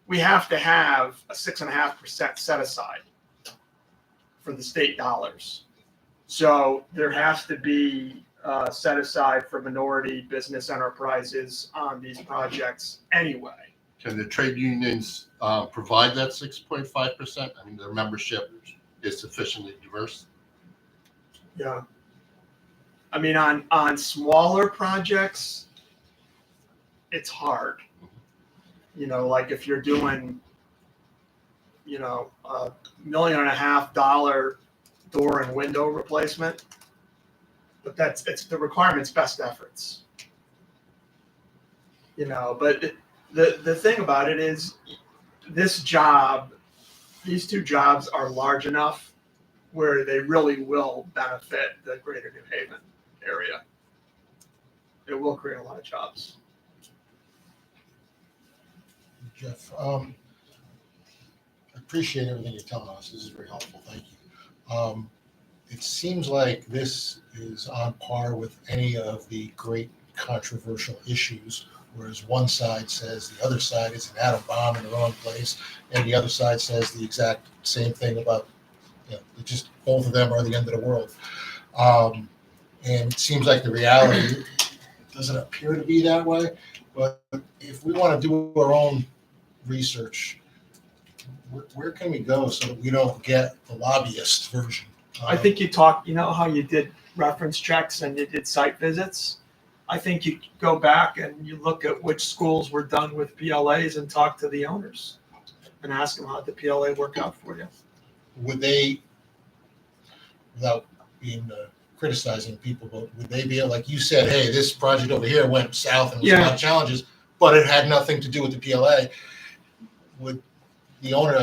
we have to have a 6.5% set aside for the state dollars. So there has to be set aside for minority business enterprises on these projects anyway. Can the trade unions provide that 6.5%? I mean, their membership is sufficiently diverse. Yeah. I mean, on smaller projects, it's hard. Like if you're doing, $1.5 million door and window replacement, but it's the requirement's best efforts. But the thing about it is these two jobs are large enough where they really will benefit the greater New Haven area. It will create a lot of jobs. Jeff, I appreciate everything you're telling us. This is very helpful. Thank you. It seems like this is on par with any of the great controversial issues, whereas one side says the other side is an atom bomb in the wrong place, and the other side says the exact same thing about, just both of them are the end of the world. And it seems like the reality doesn't appear to be that way. But if we want to do our own research, where can we go so that we don't get the lobbyist version? I think you talked, how you did reference checks and you did site visits. I think you go back and you look at which schools were done with PLAs and talk to the owners and ask them how the PLA work out for you. Would they, without being criticizing people, but would they be, like you said, hey, this project over here went south and was a lot of challenges, but it had nothing to do with the PLA? Would the owner,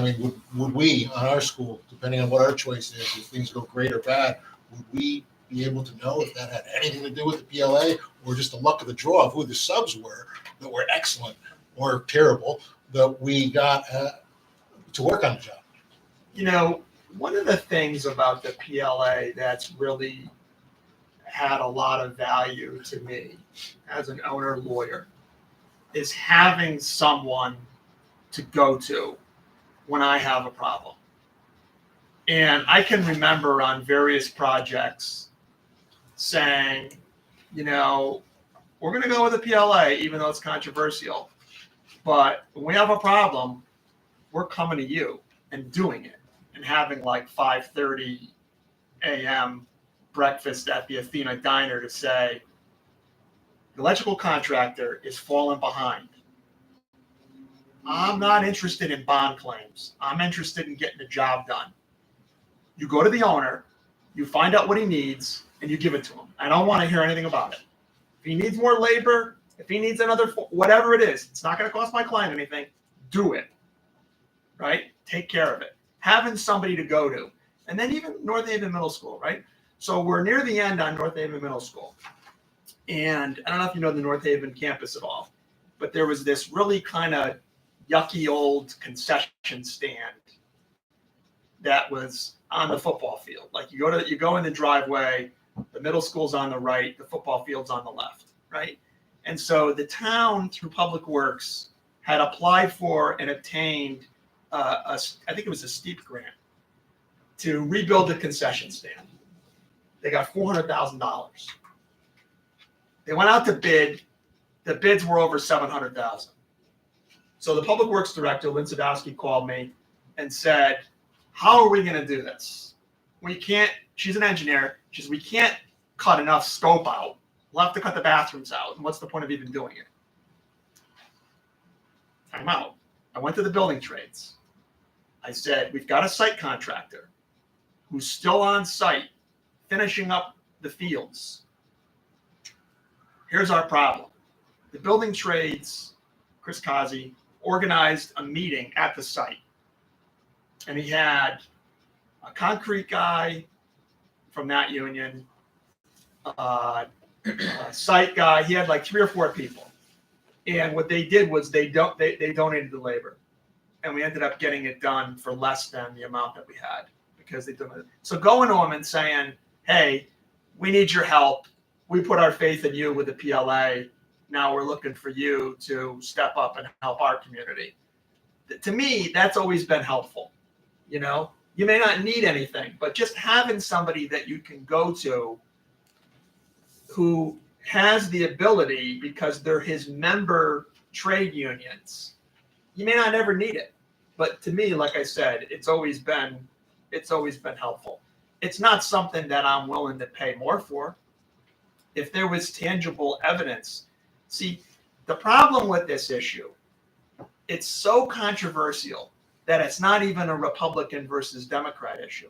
would we on our school, depending on what our choice is, if things go great or bad, would we be able to know if that had anything to do with the PLA, or just the luck of the draw of who the subs were that were excellent or terrible that we got to work on the job? One of the things about the PLA that's really had a lot of value to me as an owner lawyer is having someone to go to when I have a problem. And I can remember on various projects saying, we're going to go with the PLA, even though it's controversial. But when we have a problem, we're coming to you and doing it and having like 5:30 a.m. breakfast at the Athena Diner to say, the electrical contractor is falling behind. I'm not interested in bond claims. I'm interested in getting the job done. You go to the owner, you find out what he needs, and you give it to him. I don't want to hear anything about it. If he needs more labor, if he needs another, whatever it is, it's not going to cost my client anything. Do it. Right? Take care of it. Having somebody to go to. And then even North Haven Middle School, right? So we're near the end on North Haven Middle School. And I don't know if you know the North Haven campus at all, but there was this really kind of yucky old concession stand that was on the football field. Like you go in the driveway, the middle school's on the right, the football field's on the left, right? And so the town, through Public Works, had applied for and obtained, I think it was a steep grant, to rebuild the concession stand. They got $400,000. They went out to bid. The bids were over $700,000. So the Public Works Director, Lynn Sadowski, called me and said, how are we going to do this? We can't, she's an engineer, she says, we can't cut enough scope out. We'll have to cut the bathrooms out. And what's the point of even doing it? Time out. I went to the building trades. I said, we've got a site contractor who's still on site finishing up the fields. Here's our problem. The building trades, Chris Kazi, organized a meeting at the site. And he had a concrete guy from that union, a site guy. He had like 3 or 4 people. And what they did was they donated the labor. And we ended up getting it done for less than the amount that we had because they donated. So going to them and saying, hey, we need your help. We put our faith in you with the PLA. Now we're looking for you to step up and help our community. To me, that's always been helpful. You may not need anything, but just having somebody that you can go to who has the ability, because they're his member trade unions, you may not ever need it. But to me, like I said, it's always been helpful. It's not something that I'm willing to pay more for. If there was tangible evidence. See, the problem with this issue, it's so controversial that it's not even a Republican versus Democrat issue.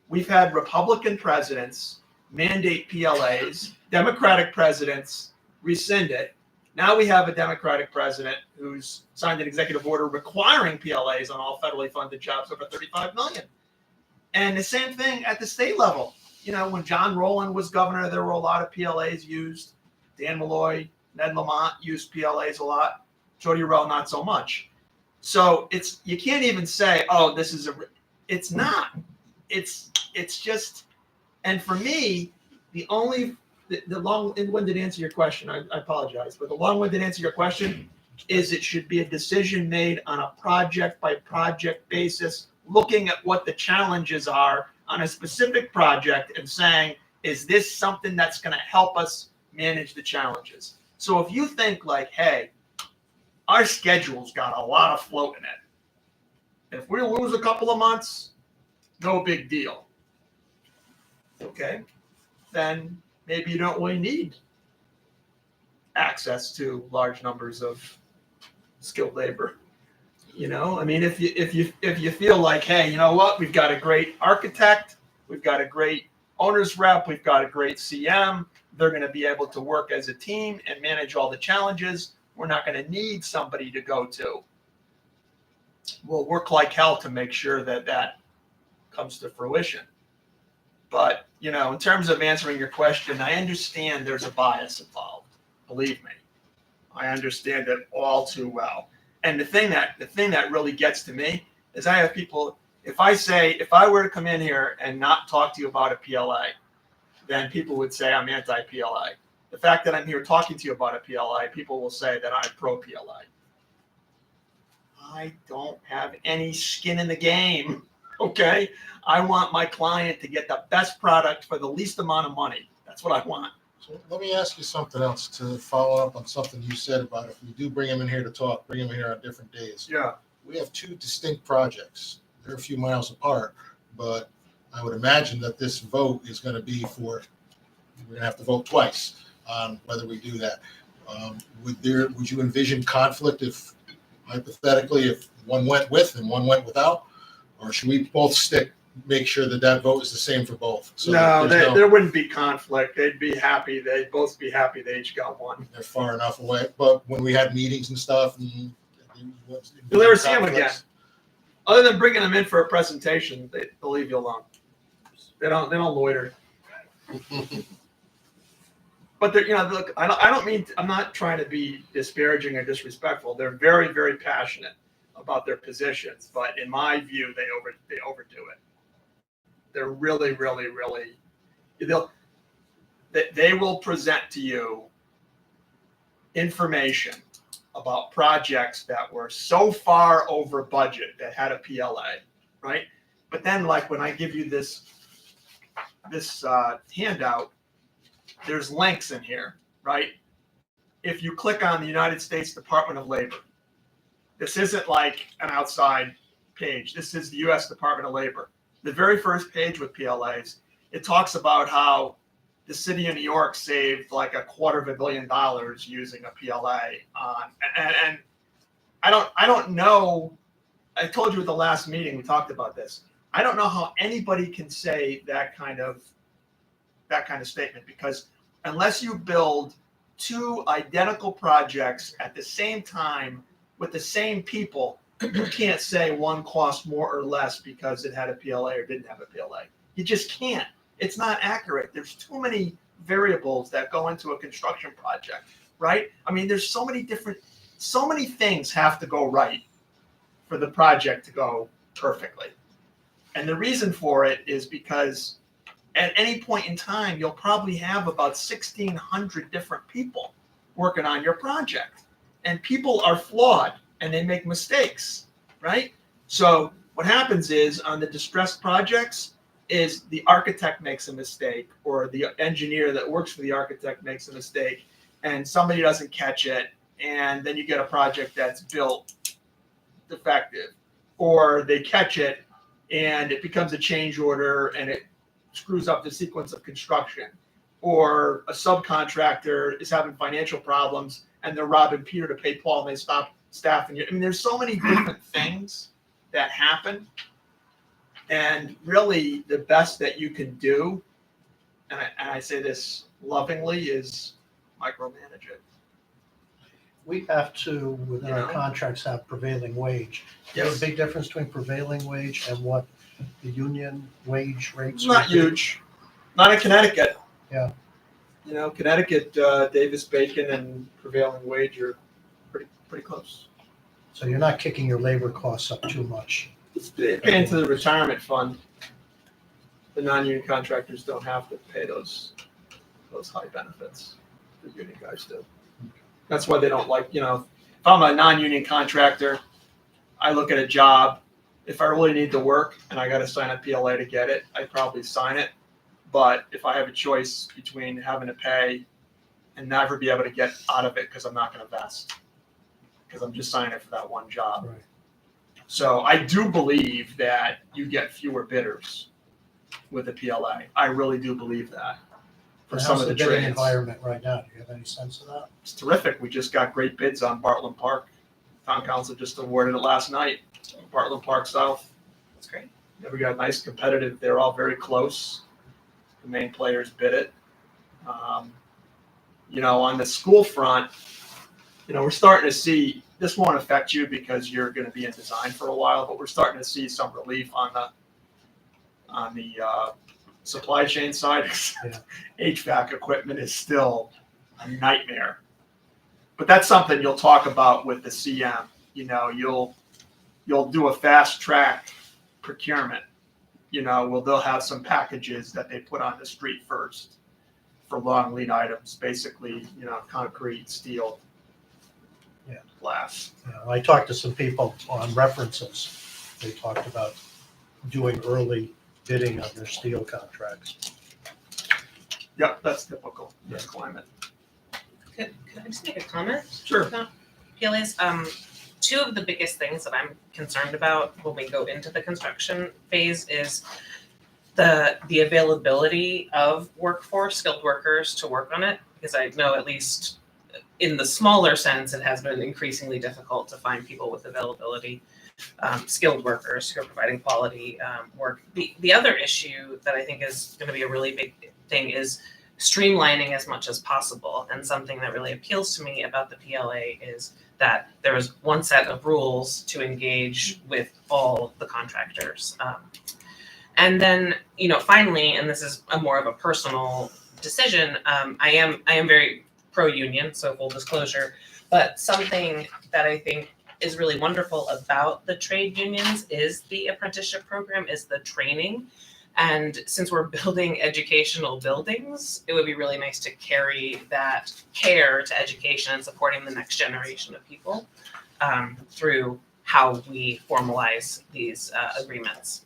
We've had Republican presidents mandate PLAs, Democratic presidents rescind it. Now we have a Democratic president who's signed an executive order requiring PLAs on all federally funded jobs over $35 million. And the same thing at the state level. You know, when John Rowland was governor, there were a lot of PLAs used. Dan Malloy, Ned Lamont used PLAs a lot. Jody Rowe, not so much. So you can't even say, oh, this is it's not. It's just, and for me, the long-winded answer to your question, I apologize, but the long-winded answer to your question is it should be a decision made on a project-by-project basis, looking at what the challenges are on a specific project and saying, is this something that's going to help us manage the challenges? So if you think like, hey, our schedule's got a lot of float in it. If we lose a couple of months, no big deal. Okay, then maybe you don't really need access to large numbers of skilled labor. You know, I mean, if you feel like, hey, you know what, we've got a great architect, we've got a great owner's rep, we've got a great CM, they're going to be able to work as a team and manage all the challenges. We're not going to need somebody to go to. We'll work like hell to make sure that that comes to fruition. But, you know, in terms of answering your question, I understand there's a bias involved. Believe me, I understand it all too well. And the thing that really gets to me is I have people, if I were to come in here and not talk to you about a PLA, then people would say I'm anti-PLA. The fact that I'm here talking to you about a PLA, people will say that I'm pro-PLA. I don't have any skin in the game, okay? I want my client to get the best product for the least amount of money. That's what I want. So let me ask you something else to follow up on something you said about if we do bring him in here to talk, bring him in here on different days. Yeah. We have two distinct projects. They're a few miles apart, but I would imagine that this vote is going to be we're going to have to vote twice on whether we do that. Would you envision conflict if, hypothetically, if one went with and one went without? Or should we both make sure that vote is the same for both? So there wouldn't be conflict. They'd be happy. They'd both be happy they each got one. They're far enough away. But when we had meetings and stuff, and You'll never see them again. Other than bringing them in for a presentation, they'll leave you alone. They don't loiter. But they're, look, I don't mean, I'm not trying to be disparaging or disrespectful. They're very, very passionate about their positions, but in my view, they overdo it. They're really, really, really. They will present to you information about projects that were so far over budget that had a PLA, right? But then, like when I give you this handout, there's links in here, right? If you click on the United States Department of Labor, this isn't like an outside page. This is the U.S. Department of Labor. The very first page with PLAs, it talks about how the city of New York saved like $250 million using a PLA on, and I don't know. I told you at the last meeting we talked about this. I don't know how anybody can say that kind of statement, because unless you build two identical projects at the same time with the same people, you can't say one cost more or less because it had a PLA or didn't have a PLA. You just can't. It's not accurate. There's too many variables that go into a construction project, right? I mean, there's so many things have to go right for the project to go perfectly. And the reason for it is because at any point in time, you'll probably have about 1,600 different people working on your project. And people are flawed and they make mistakes, right? So what happens is on the distressed projects is the architect makes a mistake, or the engineer that works for the architect makes a mistake, and somebody doesn't catch it. And then you get a project that's built defective, or they catch it and it becomes a change order and it screws up the sequence of construction, or a subcontractor is having financial problems and they're robbing Peter to pay Paul and they stop staffing you. I mean, there's so many different things that happen. And really the best that you can do, and I say this lovingly, is micromanage it. We have to, within our contracts, have prevailing wage. There's a big difference between prevailing wage and what the union wage rates? It's not huge. Not in Connecticut. Yeah. You know, Connecticut, Davis Bacon and prevailing wage are pretty close. So you're not kicking your labor costs up too much. They pay into the retirement fund. The non-union contractors don't have to pay those high benefits. The union guys do. That's why they don't like, you know, if I'm a non-union contractor, I look at a job. If I really need to work and I got to sign a PLA to get it, I'd probably sign it. But if I have a choice between having to pay and never be able to get out of it because I'm not going to vest, because I'm just signing it for that one job. Right. So I do believe that you get fewer bidders with a PLA. I really do believe that for And some how's of the the bidding trades. environment right now? Do you have any sense of that? It's terrific. We just got great bids on Bartland Park. Town Council just awarded it last night. Bartland Park South. That's great. Yeah, we got nice competitive. They're all very close. The main players bid it. You know, on the school front, you know, we're starting to see, this won't affect you because you're going to be in design for a while, but we're starting to see some relief on the supply chain side. Yeah. HVAC equipment is still a nightmare. But that's something you'll talk about with the CM. You know, you'll do a fast track procurement. You know, they'll have some packages that they put on the street first for long lead items, basically, you know, concrete, steel, Yeah. glass. You know, I talked to some people on references. They talked about doing early bidding on their steel contracts. Yep, that's typical in this climate. Could I just make a comment? Sure. about PLAs? Two of the biggest things that I'm concerned about when we go into the construction phase is the availability of workforce, skilled workers to work on it. Because I know at least in the smaller sense, it has been increasingly difficult to find people with availability, skilled workers who are providing quality work. The other issue that I think is going to be a really big thing is streamlining as much as possible. And something that really appeals to me about the PLA is that there is one set of rules to engage with all the contractors. And then, you know, finally, and this is more of a personal decision, I am very pro-union, so full disclosure, but something that I think is really wonderful about the trade unions is the apprenticeship program, is the training. And since we're building educational buildings, it would be really nice to carry that care to education and supporting the next generation of people through how we formalize these agreements.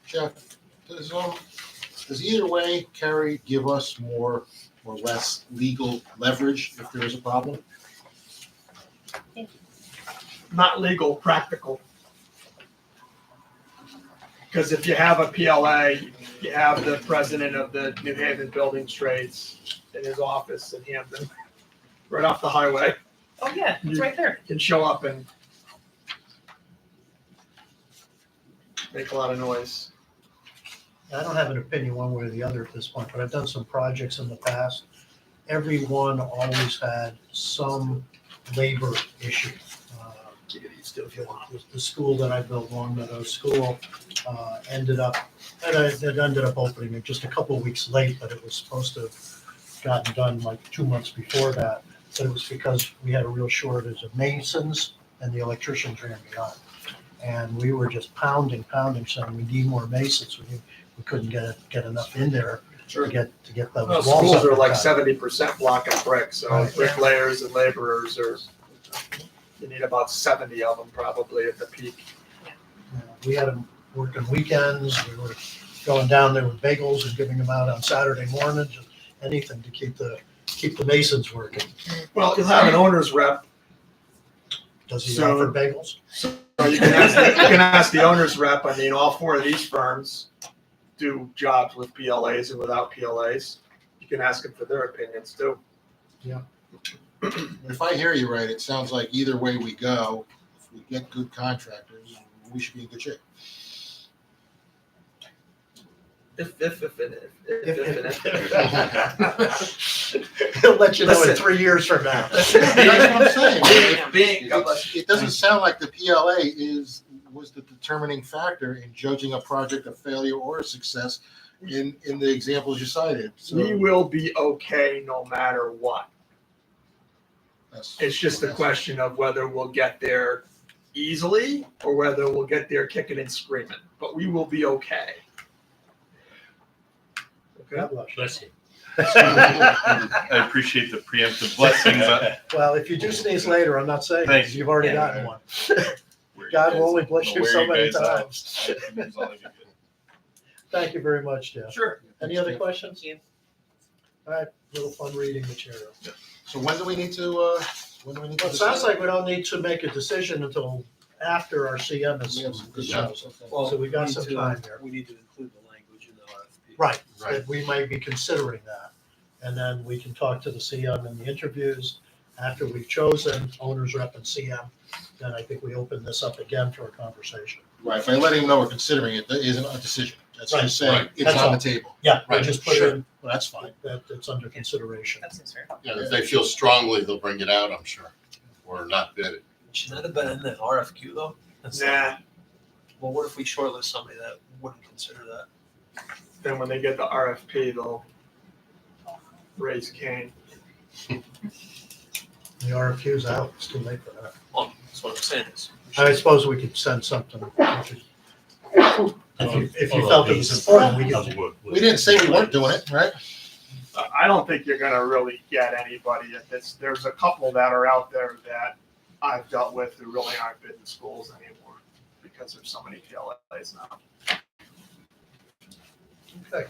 Jeff, does either way, Carrie, give us more or less legal leverage if there is a problem? Not legal, practical. Because if you have a PLA, you have the president of the New Haven Building Trades in his office in Hampton, right off the highway. Oh yeah, it's right there. Can show up and make a lot of noise. I don't have an opinion one way or the other at this point, but I've done some projects in the past. Everyone always had some labor issue. The school that I built, Long Meadow School, ended up opening it just a couple of weeks late, but it was supposed to have gotten done like 2 months before that. But it was because we had a real shortage of masons and the electricians ran behind. And we were just pounding, saying we need more masons. We couldn't get enough in there to get those Well, walls schools up are and like done. 70% block and brick, so Right. bricklayers and laborers you need about 70 of them probably at the peak. We had them working weekends. We were going down there with bagels and giving them out on Saturday morning, just anything to keep the masons working. Well, you'll have an owner's rep. Does he So- offer bagels? So you can ask the owner's rep. I mean, all four of these firms do jobs with PLAs and without PLAs. You can ask them for their opinions too. If I hear you right, it sounds like either way we go, if we get good contractors, we should be in good shape. If. He'll let you know in Listen. 3 years from now. That's what I'm saying. Being, God bless you. It doesn't sound like the PLA is was the determining factor in judging a project a failure or a success in the examples you cited. So We will be okay no matter what. that's- It's just a question of whether we'll get there easily or whether we'll get there kicking and screaming, but we will be okay. God bless you. Bless you. I appreciate the preemptive blessing, but Well, if you do sneeze later, I'm not saying, Thank it, you've already Yeah. gotten one. God will only bless you so many times. times. Thank you very much, Jeff. Sure. Any other questions? Thank you. All right, little fun reading material. So when do we need to, Well, it sounds decide? like we don't need to make a decision until after our CM is. We have some good is jobs. Well, So we got need some to- time here. We need to include the language in the RFP. Right, Right. that we might be considering that. And then we can talk to the CM in the interviews. After we've chosen owners rep and CM, then I think we open this up again for a conversation. Right, by letting them know we're considering it, that isn't a decision. That's Right. just saying Right. it's That's on all. the table. Yeah, I Right, just put sure. in Well, that's fine. that it's under consideration. That seems fair. Yeah, if they feel strongly, they'll bring it out, I'm sure, or not bid it. Should that have been in the RFQ though? That's not- Nah, Well, what if we shortlist somebody that wouldn't consider that? then when they get the RFP, they'll raise Cain. The RFQ's out, it's too late for that. Well, that's what I'm saying is. I suppose we could send something. If you felt it was important, we could. We didn't say we weren't doing it, right? I don't think you're gonna really get anybody at this. There's a couple that are out there that I've dealt with who really aren't bidding schools anymore because there's so many PLAs now. Okay.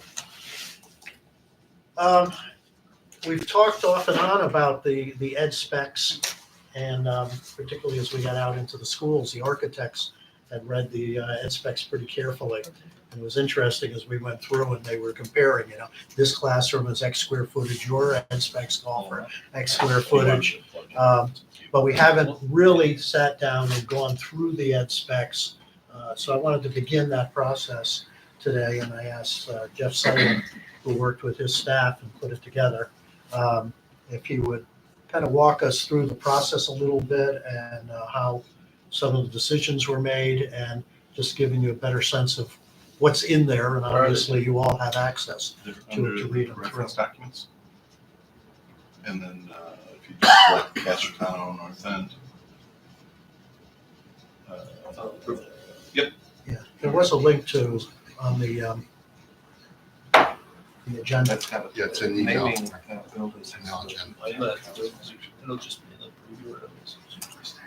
We've talked off and on about the ed specs, and particularly as we got out into the schools, the architects had read the ed specs pretty carefully. And it was interesting as we went through and they were comparing, this classroom is X square footage, your ed specs call for X square footage. But we haven't really sat down and gone through the ed specs. So I wanted to begin that process today, and I asked Jeff Sullivan, who worked with his staff and put it together, if he would kind of walk us through the process a little bit and how some of the decisions were made, and just giving you a better sense of what's in there. And obviously, you all have access to read them through. reference documents. And then, if you just select Castricano North End. Yeah, there was a link to on the agenda. That's kind of. Yeah, it's in email. naming, buildings. It'll just be the preview of this.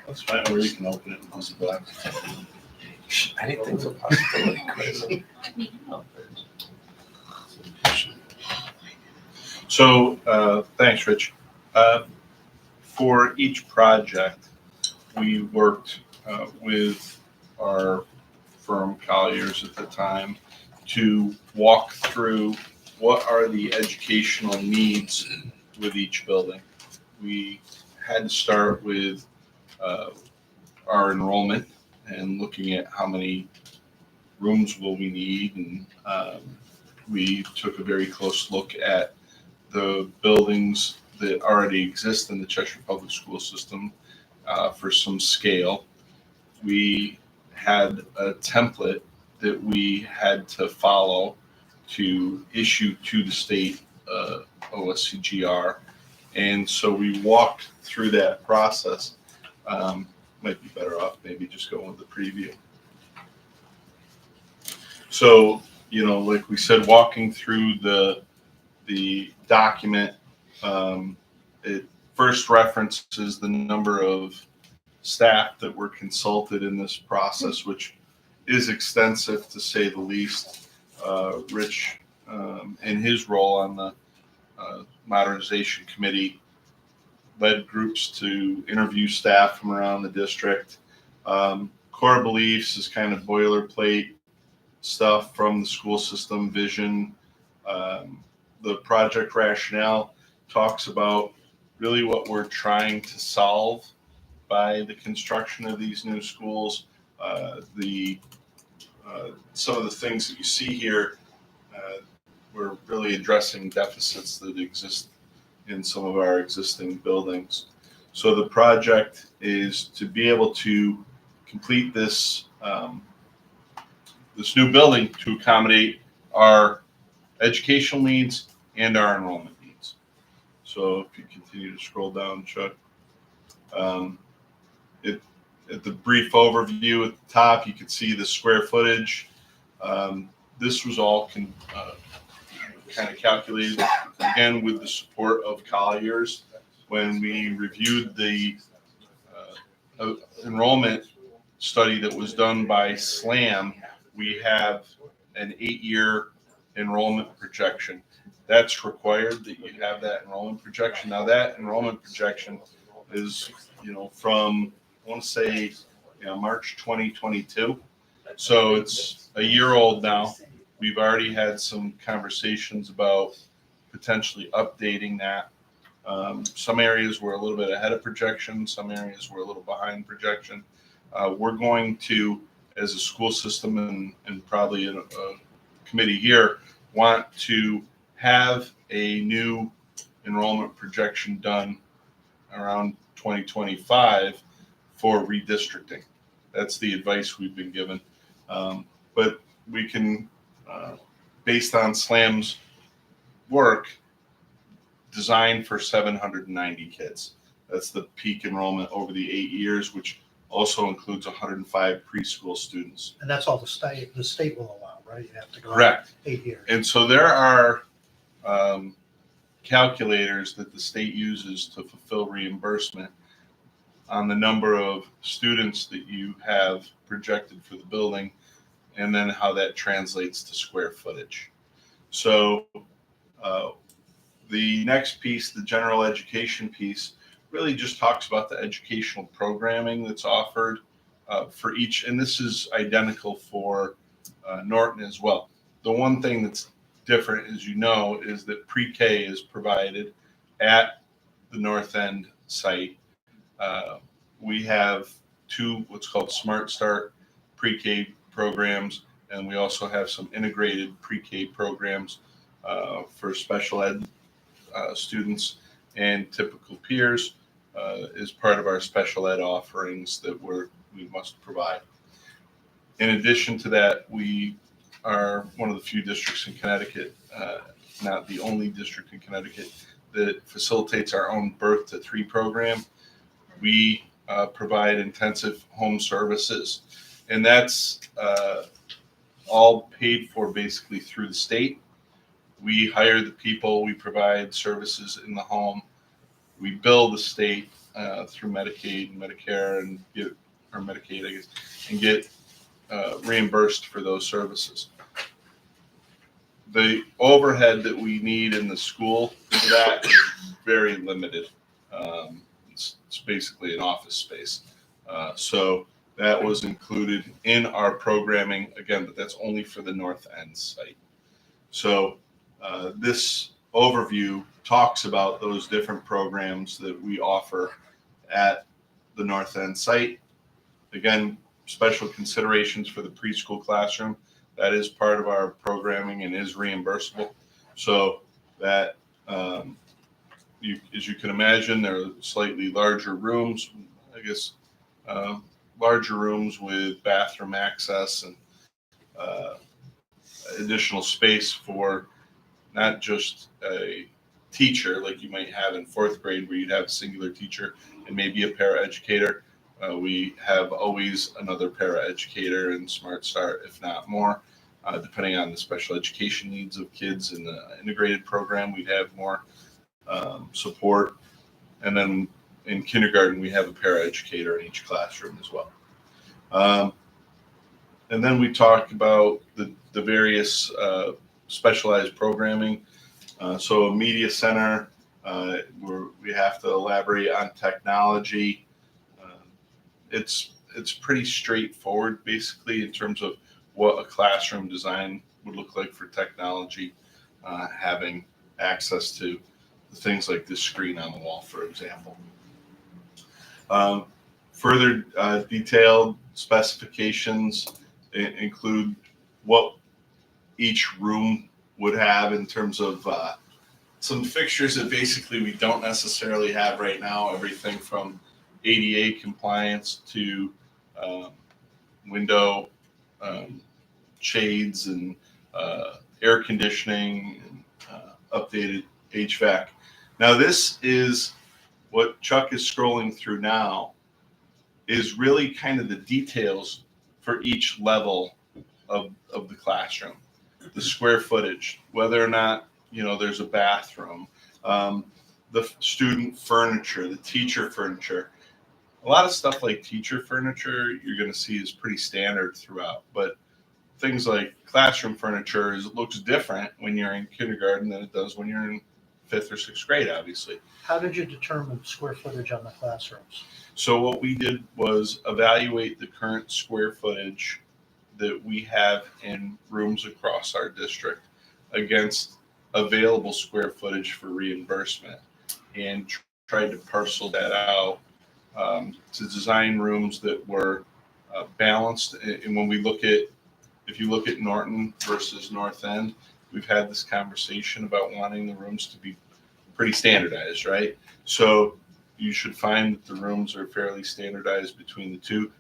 That's fine, or you can open it and just black. Anything's a possibility, Chris. So, thanks, Rich. For each project, we worked with our firm, Colliers at the time, to walk through what are the educational needs with each building. We had to start with our enrollment and looking at how many rooms will we need, and we took a very close look at the buildings that already exist in the Cheshire Public School System for some scale. We had a template that we had to follow to issue to the state OSCGR. And so we walked through that process. Might be better off maybe just going with the preview. So, like we said, walking through the document, it first references the number of staff that were consulted in this process, which is extensive to say the least. Rich, in his role on the modernization committee, led groups to interview staff from around the district. Core beliefs is kind of boilerplate stuff from the school system vision. The project rationale talks about really what we're trying to solve by the construction of these new schools. Some of the things that you see here, we're really addressing deficits that exist in some of our existing buildings. So the project is to be able to complete this um, this new building to accommodate our educational needs and our enrollment needs. So if you continue to scroll down, Chuck, at the brief overview at the top, you can see the square footage. This was all kind of calculated, again, with the support of Colliers. When we reviewed the enrollment study that was done by SLAM, we have an 8-year enrollment projection. That's required that you have that enrollment projection. Now that enrollment projection is, from, I want to say, March 2022. So it's a year old now. We've already had some conversations about potentially updating that. Some areas were a little bit ahead of projection. Some areas were a little behind projection. We're going to, as a school system and probably a committee here, want to have a new enrollment projection done around 2025 for redistricting. That's the advice we've been given. But we can, based on SLAM's work, design for 790 kids. That's the peak enrollment over the 8 years, which also includes 105 preschool students. And that's all the state will allow, right? You have to go Correct. 8 years. And so there are calculators that the state uses to fulfill reimbursement on the number of students that you have projected for the building, and then how that translates to square footage. So the next piece, the general education piece, really just talks about the educational programming that's offered for each, and this is identical for Norton as well. The one thing that's different, as you know, is that pre-K is provided at the North End site. We have 2 what's called Smart Start pre-K programs, and we also have some integrated pre-K programs for special ed students and typical peers is part of our special ed offerings that we must provide. In addition to that, we are one of the few districts in Connecticut, not the only district in Connecticut, that facilitates our own Birth to 3 program. We provide intensive home services, and that's all paid for basically through the state. We hire the people, we provide services in the home, we bill the state through Medicaid and Medicare and Medicaid, I guess, and get reimbursed for those services. The overhead that we need in the school for that is very limited. It's basically an office space. So that was included in our programming, again, but that's only for the North End site. So this overview talks about those different programs that we offer at the North End site. Again, special considerations for the preschool classroom. That is part of our programming and is reimbursable. So that, as you can imagine, there are slightly larger rooms, I guess, larger rooms with bathroom access and additional space for not just a teacher like you might have in 4th grade where you'd have a singular teacher and maybe a paraeducator. We have always another paraeducator in Smart Start, if not more, depending on the special education needs of kids in the integrated program. We'd have more support. And then in kindergarten, we have a paraeducator in each classroom as well. And then we talk about the various specialized programming. So a media center, where we have to elaborate on technology. It's pretty straightforward, basically, in terms of what a classroom design would look like for technology, having access to things like this screen on the wall, for example. Further detailed specifications include what each room would have in terms of some fixtures that basically we don't necessarily have right now, everything from ADA compliance to window shades and air conditioning and updated HVAC. Now, this is what Chuck is scrolling through now, is really kind of the details for each level of the classroom, the square footage, whether or not, there's a bathroom, the student furniture, the teacher furniture. A lot of stuff like teacher furniture you're going to see is pretty standard throughout, but things like classroom furniture looks different when you're in kindergarten than it does when you're in 5th or 6th grade, obviously. How did you determine square footage on the classrooms? So what we did was evaluate the current square footage that we have in rooms across our district against available square footage for reimbursement, and tried to parcel that out to design rooms that were balanced. And when we if you look at Norton versus North End, we've had this conversation about wanting the rooms to be pretty standardized, right? So you should find that the rooms are fairly standardized between the two.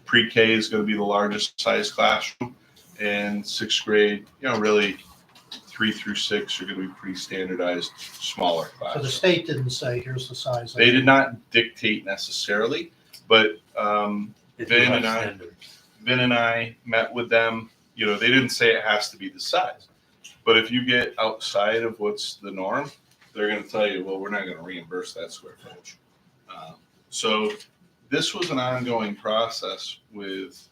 Pre-K is going to be the largest size classroom, and 6th grade, really 3 through 6 are going to be pretty standardized, smaller So the classes. state didn't say, here's the size. They did not dictate necessarily, but If Vin you have and I- standards. Vin and I met with them. They didn't say it has to be the size, but if you get outside of what's the norm, they're going to tell you, well, we're not going to reimburse that square footage. So this was an ongoing process with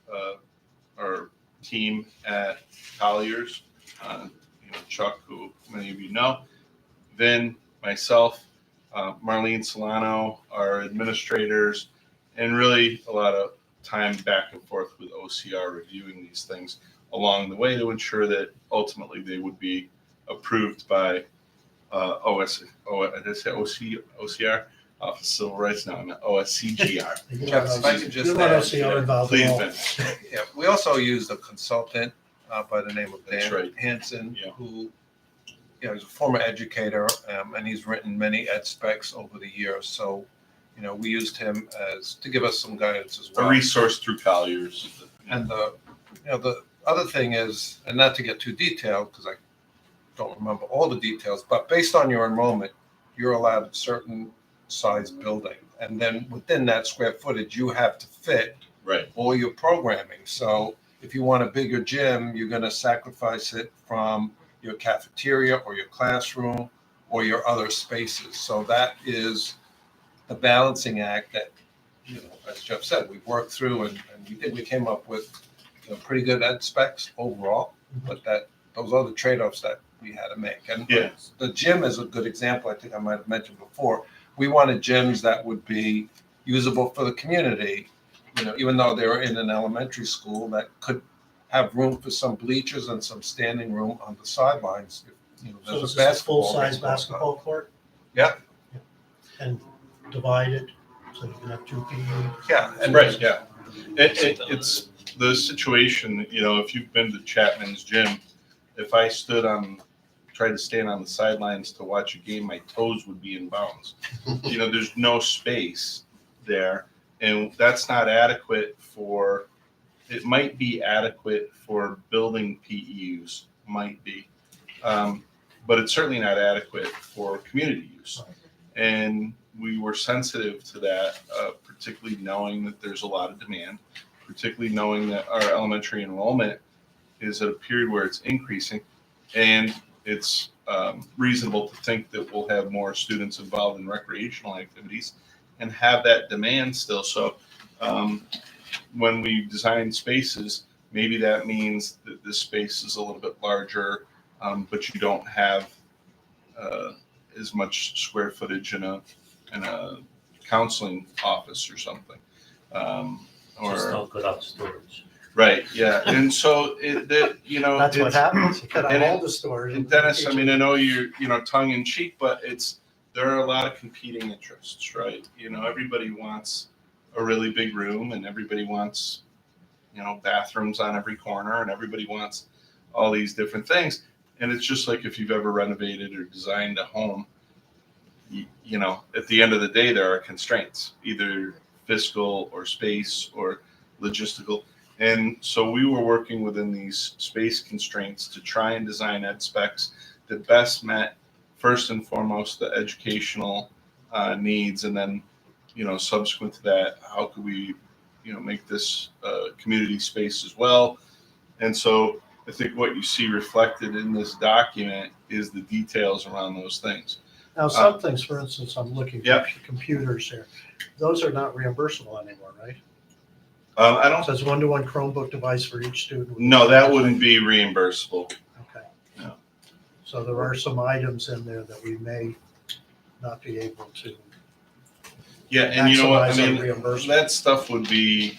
our team at Colliers, Chuck, who many of you know, Vin, myself, Marlene Solano, our administrators, and really a lot of time back and forth with OCR reviewing these things along the way to ensure that ultimately they would be approved by OCR, Office of Civil Rights. Now I'm at OSCGR. Jeff, if I could just You want add, OCR involved Please, at all. Vin. yeah, we also used a consultant by the name of That's Dan right. Hansen, Yeah. who, is a former educator, and he's written many ed specs over the years. So, we used him to give us some guidance as A well. resource through Colliers. And the other thing is, and not to get too detailed, because I don't remember all the details, but based on your enrollment, you're allowed a certain size building. And then within that square footage, you have to fit Right. all your programming. So if you want a bigger gym, you're going to sacrifice it from your cafeteria or your classroom or your other spaces. So that is the balancing act that, as Jeff said, we worked through, and we came up with pretty good ed specs overall, but those are the trade-offs that we had to make. And Yeah. the gym is a good example. I think I might have mentioned before. We wanted gyms that would be usable for the community, even though they were in an elementary school, that could have room for some bleachers and some standing room on the sidelines. So There's is a this a basketball full-size ring going on. basketball court? Yeah. And divided, so you can have 2 PE? Yeah, and Right, yeah. It's the situation, if you've been to Chapman's gym, if I tried to stand on the sidelines to watch a game, my toes would be in bounds. There's no space there, and that's not adequate it might be adequate for building PE might be, but it's certainly not adequate for community use. And we were sensitive to that, particularly knowing that there's a lot of demand, particularly knowing that our elementary enrollment is at a period where it's increasing, and it's reasonable to think that we'll have more students involved in recreational activities and have that demand still. So when we design spaces, maybe that means that this space is a little bit larger, but you don't have as much square footage in a counseling office or something. Just don't cut out storage. Right, yeah, and so That's what it's- happens. You cut out and all the stores. And Dennis, I mean, I know you're, tongue in cheek, but there are a lot of competing interests, right? Everybody wants a really big room, and everybody wants, bathrooms on every corner, and everybody wants all these different things. And it's just like if you've ever renovated or designed a home, at the end of the day, there are constraints, either fiscal or space or logistical. And so we were working within these space constraints to try and design ed specs that best met, first and foremost, the educational needs, and then, subsequent to that, how could we, make this community space as well. And so I think what you see reflected in this document is the details around those things. Now, some things, for instance, I'm looking Yep. at computers here. Those are not reimbursable anymore, right? I It don't, says one-to-one Chromebook device for each student. no, that wouldn't be reimbursable. Okay. No. So there are some items in there that we may not be able to Yeah, and you know what, I maximize our mean, reimbursement. that stuff would be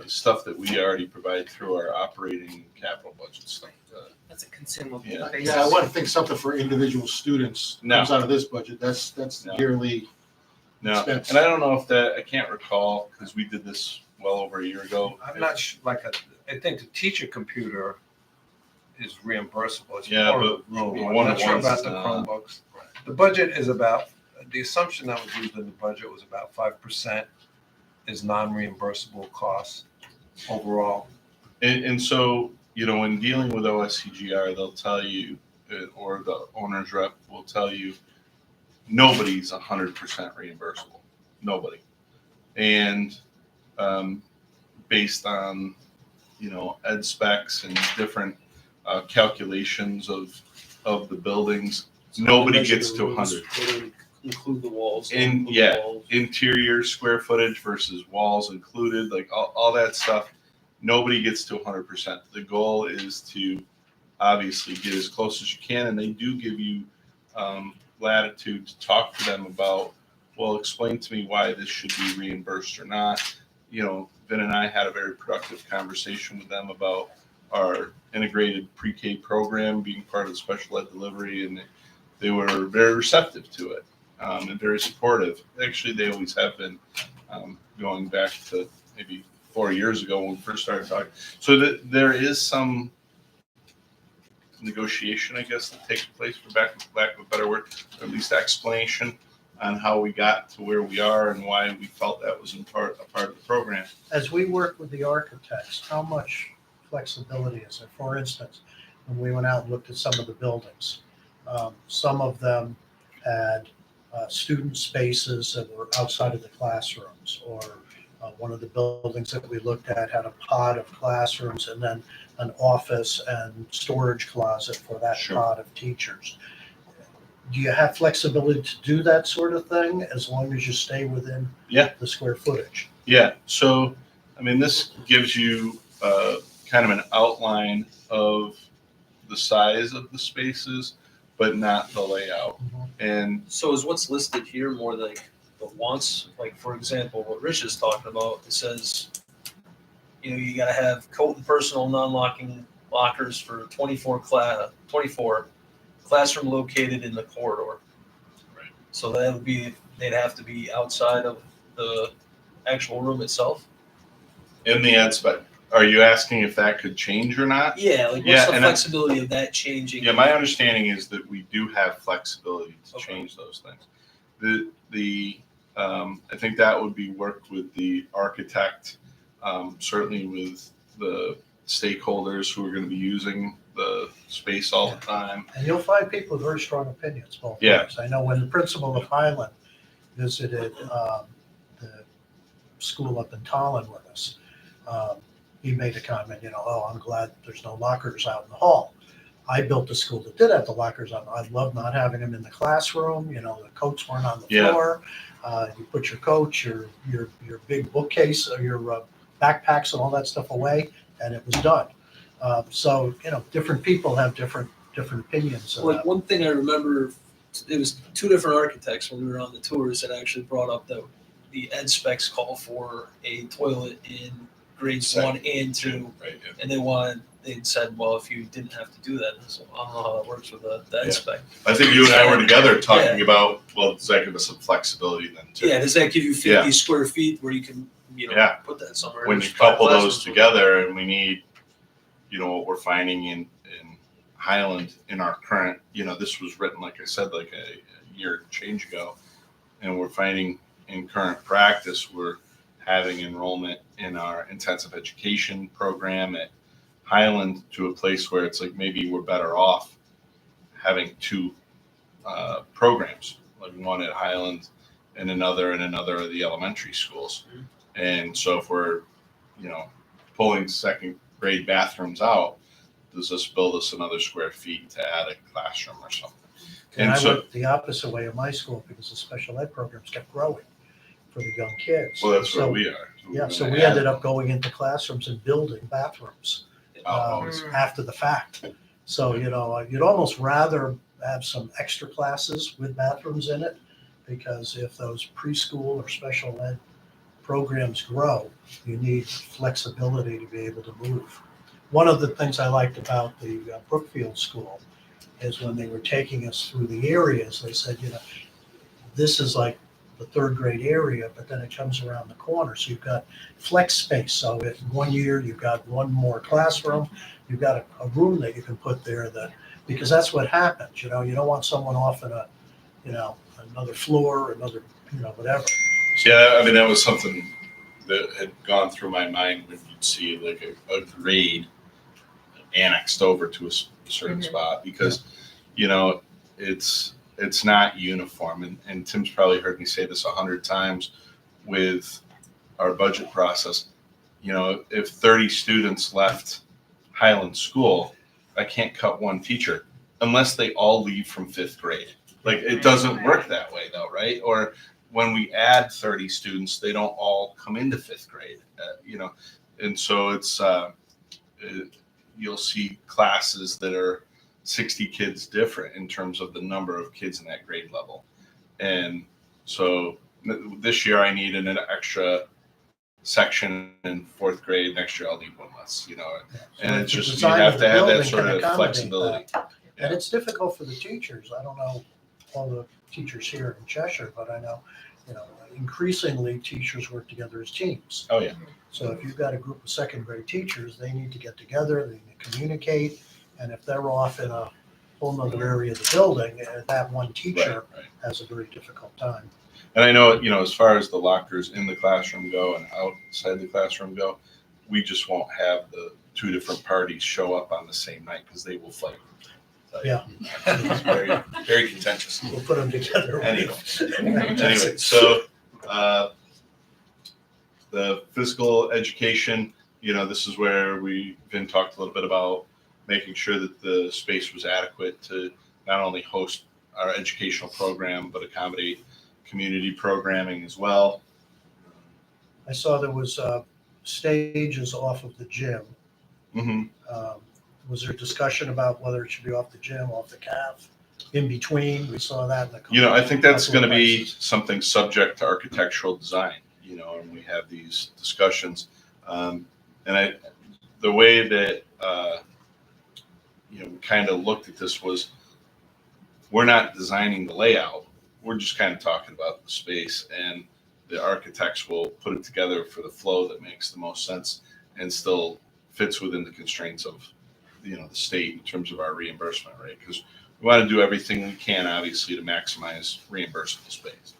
stuff that we already provide through our operating capital budget stuff. That's a consumable Yeah. basis. Yeah, I want to think something for individual students No. comes out of this budget. That's No. yearly. No, Expense. and I don't know if that, I can't recall, because we did this well over a year ago. I'm not I think the teacher computer is reimbursable. It's Yeah, part of but the room. the I'm not sure one-to-ones, about the Chromebooks. The budget is about, the assumption that was used in the budget was about 5% is non-reimbursable costs overall. And so, when dealing with OSCGR, they'll tell you, or the owner's rep will tell you, nobody's 100% reimbursable. Nobody. And based on, ed specs and different calculations of the buildings, nobody gets to 100. They would include the walls. And, include the yeah. walls. Interior square footage versus walls included, like all that stuff, nobody gets to 100%. The goal is to obviously get as close as you can, and they do give you latitude to talk to them about, well, explain to me why this should be reimbursed or not. Vin and I had a very productive conversation with them about our integrated pre-K program being part of the special ed delivery, and they were very receptive to it and very supportive. Actually, they always have been, going back to maybe 4 years ago when we first started talking. So there is some negotiation, I guess, that takes place, for lack of a better word, or at least explanation on how we got to where we are and why we felt that was a part of the program. As we work with the architects, how much flexibility is there? For instance, when we went out and looked at some of the buildings, some of them had student spaces that were outside of the classrooms, or one of the buildings that we looked at had a pod of classrooms and then an office and storage closet for that Sure. pod of teachers. Do you have flexibility to do that sort of thing as long as you stay within Yeah. the square footage? Yeah, so, this gives you kind of an outline of the size of the spaces, but not the layout. And So is what's listed here more like the wants? Like, for example, what Rich is talking about, it says, you gotta have coat and personal non-locking lockers for 24 classroom located in the corridor. Right. So that would be, they'd have to be outside of the actual room itself? in the ed spec, are you asking if that could change or not? Yeah, like Yeah, what's the and I- flexibility of that changing? Yeah, my understanding is that we do have flexibility to Okay. change those things. I think that would be worked with the architect, certainly with the stakeholders who are going to be using the space all the time. And you'll find people with very strong opinions, both Yeah. ways. I know when the principal of Highland visited the school up in Tallinn with us, he made a comment, oh, I'm glad there's no lockers out in the hall. I built a school that did have the lockers on. I love not having them in the classroom. The coats weren't on the Yeah. floor. You put your coats, your big bookcase, or your backpacks and all that stuff away, and it was done. So different people have different opinions. Like one thing I remember, it was two different architects when we were on the tours that actually brought up that the ed specs call for a toilet in grades 1 and 2, Right, yeah. and they'd said, well, if you didn't have to do that, so I don't know how that works with the ed Yeah. spec. I think you and I were together talking about, well, does that give us some flexibility then too? Yeah, does that give you 50 Yeah. square feet where you can, Yeah. put that somewhere? When you There's 5 couple those classrooms. together, and we need, what we're finding in Highland in our current, this was written, like I said, like a year and change ago, and we're finding in current practice, we're having enrollment in our intensive education program at Highland to a place where it's like maybe we're better off having two programs, like one at Highland and another of the elementary schools. And so if we're, pulling second grade bathrooms out, does this build us another square feet to add a classroom or something? And And I so, went the opposite way in my school because the special ed programs kept growing for the young kids. well, that's where So- we are. Yeah, so we ended up going into classrooms and building bathrooms Oh, after the fact. So, you'd almost rather have some extra classes with bathrooms in it, because if those preschool or special ed programs grow, you need flexibility to be able to move. One of the things I liked about the Brookfield School is when they were taking us through the areas, they said, this is like the third grade area, but then it comes around the corner. So you've got flex space. So if 1 year you've got one more classroom, you've got a room that you can put there because that's what happens. You don't want someone off in another floor, another, whatever. yeah, I mean, that was something that had gone through my mind when you'd see like a grade annexed over to a certain Mhm. spot, because, it's not uniform. And Tim's probably heard me say this 100 times with our budget process. If 30 students left Highland School, I can't cut one teacher unless they all leave from 5th grade. Like, it doesn't work that way though, right? Or when we add 30 students, they don't all come into 5th grade, and so it's, you'll see classes that are 60 kids different in terms of the number of kids in that grade level. And so this year I need an extra section in 4th grade. Next year I'll need one less, and it's the just, you design have of to the have that building sort can of accommodate flexibility. that. And it's difficult for the teachers. I don't know all the teachers here in Cheshire, but I know, increasingly teachers work together as teams. Oh, yeah. So if you've got a group of second grade teachers, they need to get together, they need to communicate. And if they're off in a whole nother area of the building, that one teacher Right. has a very difficult time. And I know, as far as the lockers in the classroom go and outside the classroom go, we just won't have the two different parties show up on the same night because they will fight. Yeah. It's very, very contentious. We'll put them together. Anyway, so the physical education, this is where we've been talked a little bit about making sure that the space was adequate to not only host our educational program, but accommodate community programming as well. I saw there was stages off of the gym. Mm-hmm. Was there discussion about whether it should be off the gym, off the calf, in between? We saw that in the. I think that's couple going of to be places. something subject to architectural design, and we have these discussions. And the way that, we kind of looked at this was, we're not designing the layout. We're just kind of talking about the space, and the architects will put it together for the flow that makes the most sense and still fits within the constraints of, the state in terms of our reimbursement rate. Because we want to do everything we can, obviously, to maximize reimbursable space.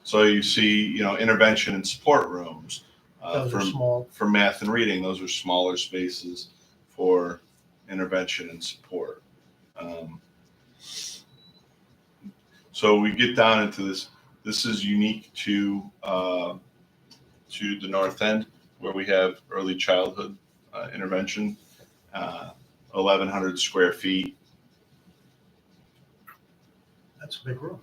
So you see, intervention and support rooms. Those are small. For math and reading, those are smaller spaces for intervention and support. So we get down into this. This is unique to the North End, where we have early childhood intervention, 1,100 square feet. That's a big room.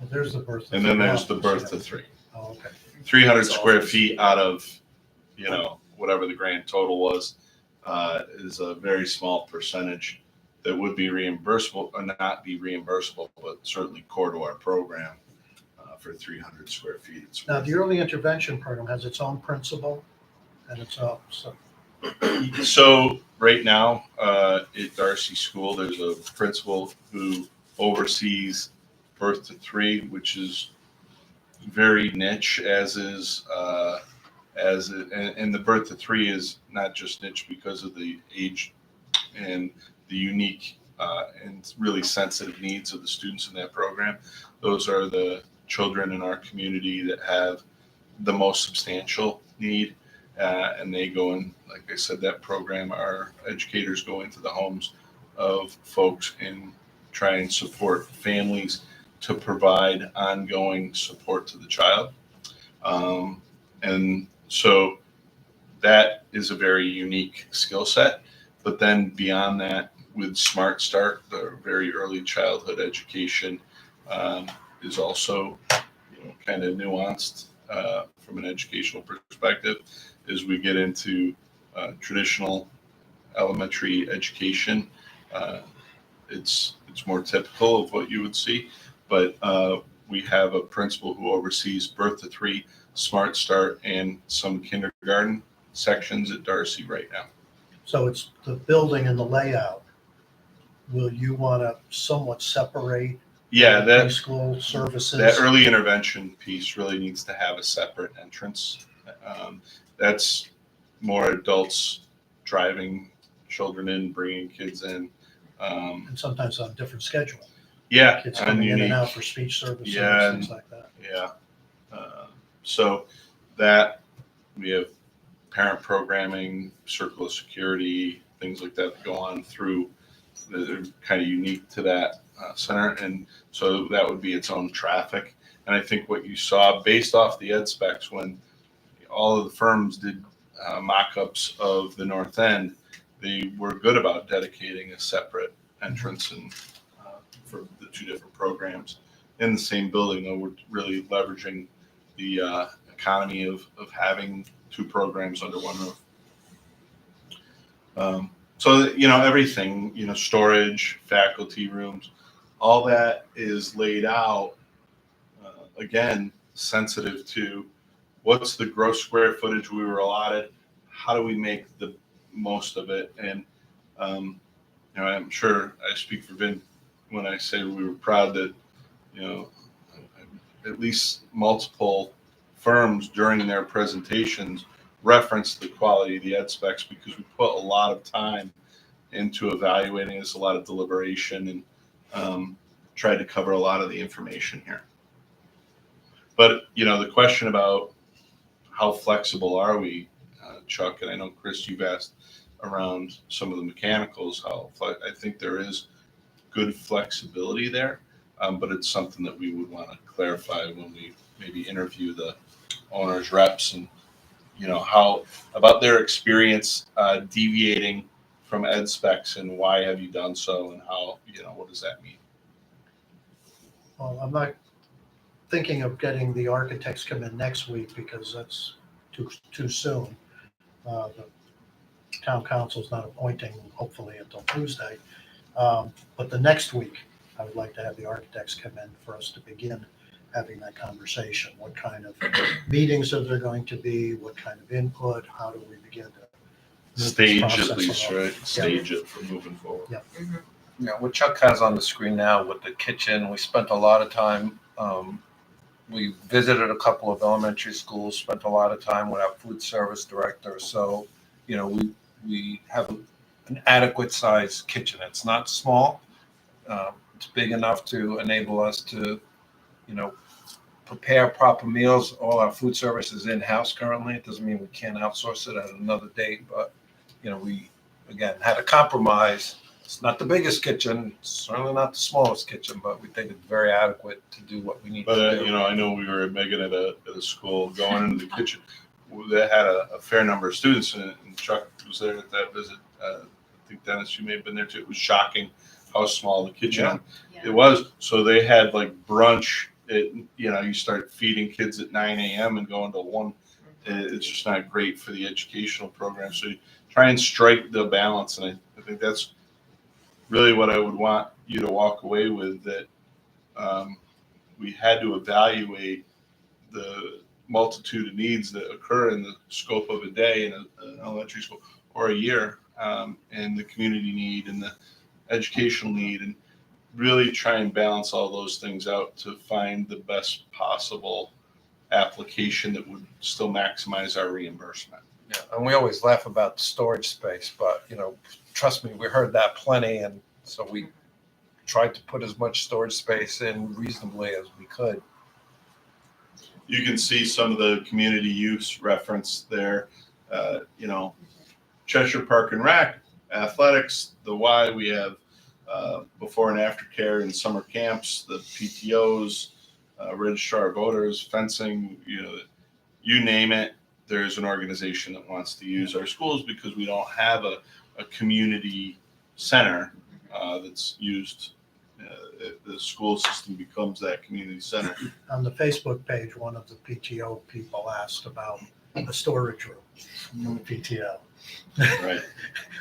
Well, there's the birth. And then there's the birth to 3. Oh, okay. 300 square feet out of, whatever the grand total was, is a very small percentage that would be reimbursable or not be reimbursable, but certainly core to our program for 300 square feet. It's Now, the early intervention program has its own principal and its own, So right now, at Darcy School, there's a principal who oversees birth to 3, which is very niche, and the birth to 3 is not just niche because of the age and the unique and really sensitive needs of the students in that program. Those are the children in our community that have the most substantial need. And they go in, like I said, that program, our educators go into the homes of folks and try and support families to provide ongoing support to the child. And so that is a very unique skill set. But then beyond that, with Smart Start, the very early childhood education is also, kind of nuanced from an educational perspective. As we get into traditional elementary education, it's more typical of what you would see. But we have a principal who oversees birth to 3, Smart Start, and some kindergarten sections at Darcy right now. So it's the building and the layout. Will you want to somewhat separate Yeah, the that preschool services? that early intervention piece really needs to have a separate entrance. That's more adults driving children in, bringing kids in. And sometimes on a different schedule. Yeah, Kids and coming in and unique. out for speech services, Yeah, things like that. Yeah. So that we have parent programming, circle of security, things like that go on through that are kind of unique to that center. And so that would be its own traffic. And I think what you saw based off the ed specs when all of the firms did mock-ups of the north end, they were good about dedicating a separate entrance and for the 2 different programs in the same building, though we're really leveraging the economy of having 2 programs under one roof. So, everything, storage, faculty rooms, all that is laid out, again, sensitive to what's the gross square footage we were allotted, how do we make the most of it? And, I'm sure I speak for Vin when I say we were proud that, at least multiple firms during their presentations referenced the quality of the ed specs because we put a lot of time into evaluating this, a lot of deliberation, and tried to cover a lot of the information here. But, the question about how flexible are we, Chuck, and I know, Chris, you've asked around some of the mechanicals, I think there is good flexibility there, but it's something that we would want to clarify when we maybe interview the owner's reps and, how about their experience deviating from ed specs and why have you done so and how, what does that mean? Well, I'm not thinking of getting the architects come in next week because that's too soon. The town council's not appointing, hopefully, until Tuesday. But the next week, I would like to have the architects come in for us to begin having that conversation. What kind of meetings are there going to be? What kind of input? How do we begin to move this Stage process at least, along? right? Stage it for moving forward. Yeah, what Chuck has on the screen now with the kitchen, we spent a lot of time, we visited a couple of elementary schools, spent a lot of time with our food service director. So, we have an adequate sized kitchen. It's not small. It's big enough to enable us to, prepare proper meals. All our food service is in-house currently. It doesn't mean we can't outsource it at another date, but, we, again, had a compromise. It's not the biggest kitchen, certainly not the smallest kitchen, but we think it's very adequate to do what we need But, to do. I know we were at Megan at a school going into the kitchen that had a fair number of students and Chuck was there at that visit. I think Dennis, you may have been there too. It was shocking how small the kitchen it was. So they had like brunch. You start feeding kids at 9 a.m. and going to 1. It's just not great for the educational program. So you try and strike the balance. And I think that's really what I would want you to walk away with, that we had to evaluate the multitude of needs that occur in the scope of a day in an elementary school or a year, and the community need and the educational need, and really try and balance all those things out to find the best possible application that would still maximize our reimbursement. Yeah, and we always laugh about the storage space, but trust me, we heard that plenty, and So we tried to put as much storage space in reasonably as we could. You can see some of the community use referenced there. You know, Cheshire Park and Rec, athletics, the Y, we have before and after care and summer camps, the PTOs, registrar of voters, fencing, you know, you name it, there's an organization that wants to use our schools because we don't have a community center that's used. The school system becomes that community center. On the Facebook page, one of the PTO people asked about a storage room in the PTO. Right.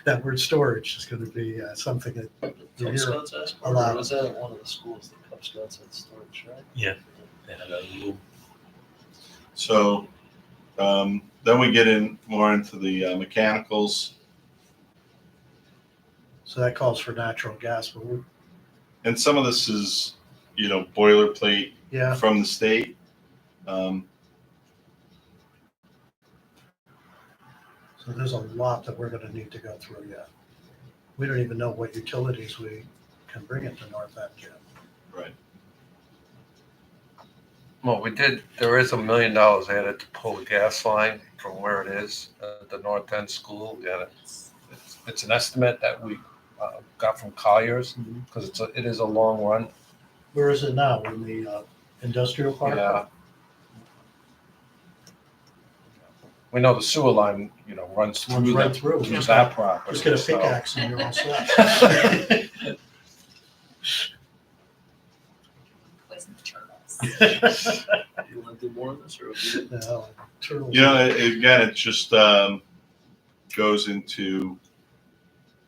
That word storage is going to be something that Cub you're Scouts asked a for it, lot or of- was that at one of the schools, the Cub Scouts had storage, right? Yeah. They had a little So then we get in more into the mechanicals, So that calls for natural gas, but and some of this is, you know, boilerplate yeah, from the state. so there's a lot that we're going to need to go through yet. We don't even know what utilities we can bring into North End yet. Right. Well, there is $1 million added to pull the gas line from where it is at the North End School. Yeah, it's an estimate that we got from Colliers because it is a long run. Where is it now? In the industrial park? Yeah. We know the sewer line, you know, runs Runs through right that, through. through that property. Just get a so- pickaxe and you're all set. Poison the turtles. You want to do more on this, or? No, turtles. You know, again, it just goes into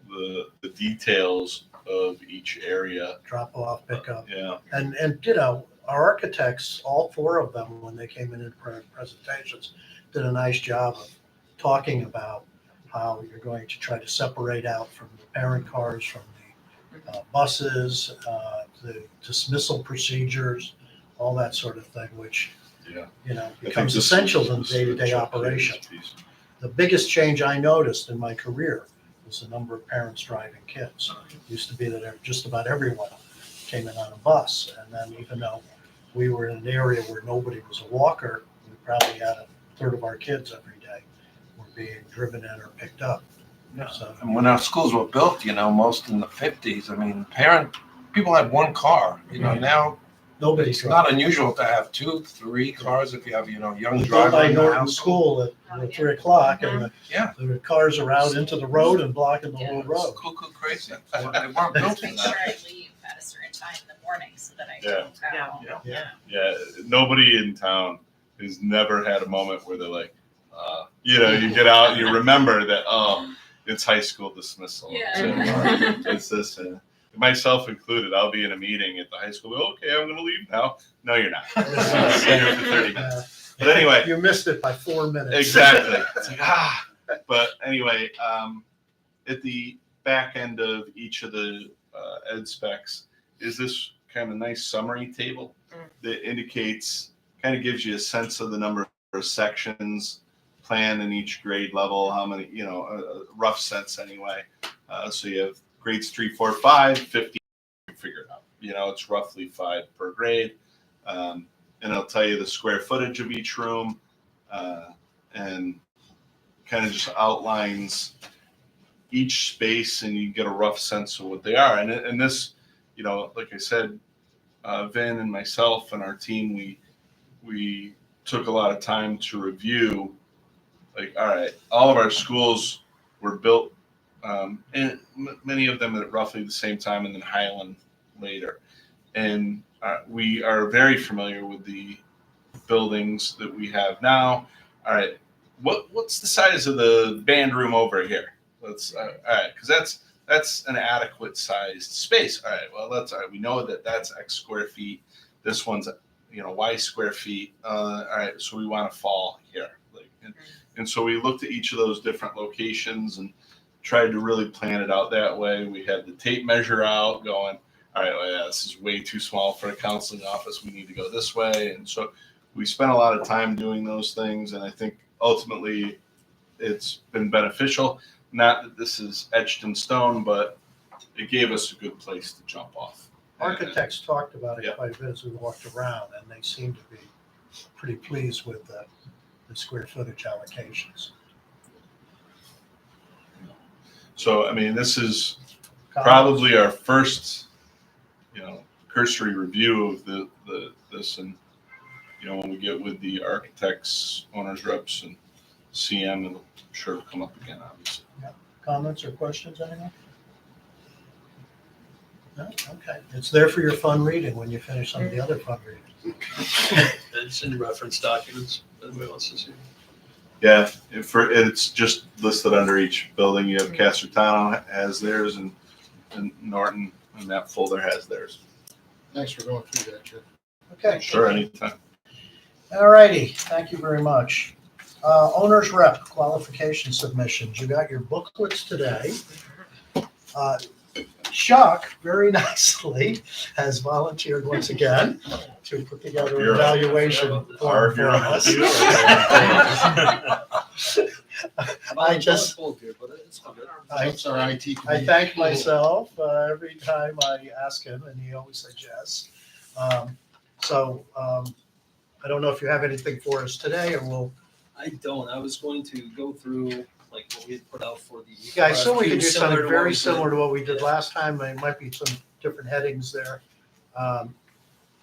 the details of each area. Drop off, pick up. Yeah. And you know, our architects, all four of them, when they came in presentations, did a nice job of talking about how you're going to try to separate out from the parent cars, from the buses, the dismissal procedures, all that sort of thing, which, Yeah. you know, I think becomes this essential is- in this is the day-to-day chunk operation. of this piece. The biggest change I noticed in my career was the number of parents driving kids. Used to be that just about everyone came in on a bus. And then even though we were in an area where nobody was a walker, we probably had a third of our kids every day were being driven in or picked up. Yeah. So, And when our schools were built, you know, most in the 50s, I mean, people had one car. You know, now nobody's it's not unusual to have 2, 3 cars if you have, you know, young Built driver by in the Norton house. School at 3 o'clock and Yeah. the cars are out into the road and blocking the whole It's road. cuckoo crazy. They weren't built for Make sure that. I leave at a certain time in the morning so that I Yeah. don't go. Yeah. Nobody in town has never had a moment where they're like, you know, you get out, you remember that, oh, it's high school dismissal. Yeah. It's this, myself included. I'll be in a meeting at the high school. Okay, I'm going to leave now. No, you're not. Stay here for 30 minutes. But anyway, You missed it by 4 minutes. exactly. It's like, But anyway, at the back end of each of the ed specs is this kind of nice summary table that indicates, kind of gives you a sense of the number of sections planned in each grade level, how many, you know, a rough sense anyway. So you have grades 3, 4, 5, 50, you figure it out. You know, it's roughly 5 per grade. And it'll tell you the square footage of each room, and kind of just outlines each space, and you get a rough sense of what they are. And this, you know, like I said, Vin and myself and our team, we took a lot of time to review, like, all right, all of our schools were built, and many of them at roughly the same time, and then Highland later. And we are very familiar with the buildings that we have now. All right, what's the size of the band room over here? Let's all right, because that's an adequate sized space. All right, well, that's all right. We know that that's X square feet. This one's, you know, Y square feet. All right, so we want to fall here. And so we looked at each of those different locations and tried to really plan it out that way. We had the tape measure out going, all right, well, yeah, this is way too small for a counseling office. We need to go this way. And so we spent a lot of time doing those things. And I think ultimately it's been beneficial. Not that this is etched in stone, but it gave us a good place to jump off. Architects talked about it Yeah. quite a bit as we walked around, and they seemed to be pretty pleased with the square footage allocations. So, I mean, this is probably our first, cursory review of this, and, when we get with the architects, owners reps, and CM, it'll sure come up again, obviously. Comments or questions, anyone? No? Okay. It's there for your fun reading when you finish some of the other fun reading. It's in reference documents, anybody wants to see. Yeah, it's just listed under each building. You have Casertano has theirs, and Norton, and that folder has theirs. Thanks for going through that, Jeff. Okay. Sure, anytime. All righty. Thank you very much. Owner's rep qualification submissions. You got your booklets today. Chuck very nicely has volunteered once again to put together an evaluation form for us. I just, That's our IT I committee. thank myself every time I ask him, and he always says yes. I don't know if you have anything for us today, or we'll. I don't. I was going to go through like what we had put out for the. Yeah, I assume we could do something to what very we did. similar to what we did last time. There might be some different headings there.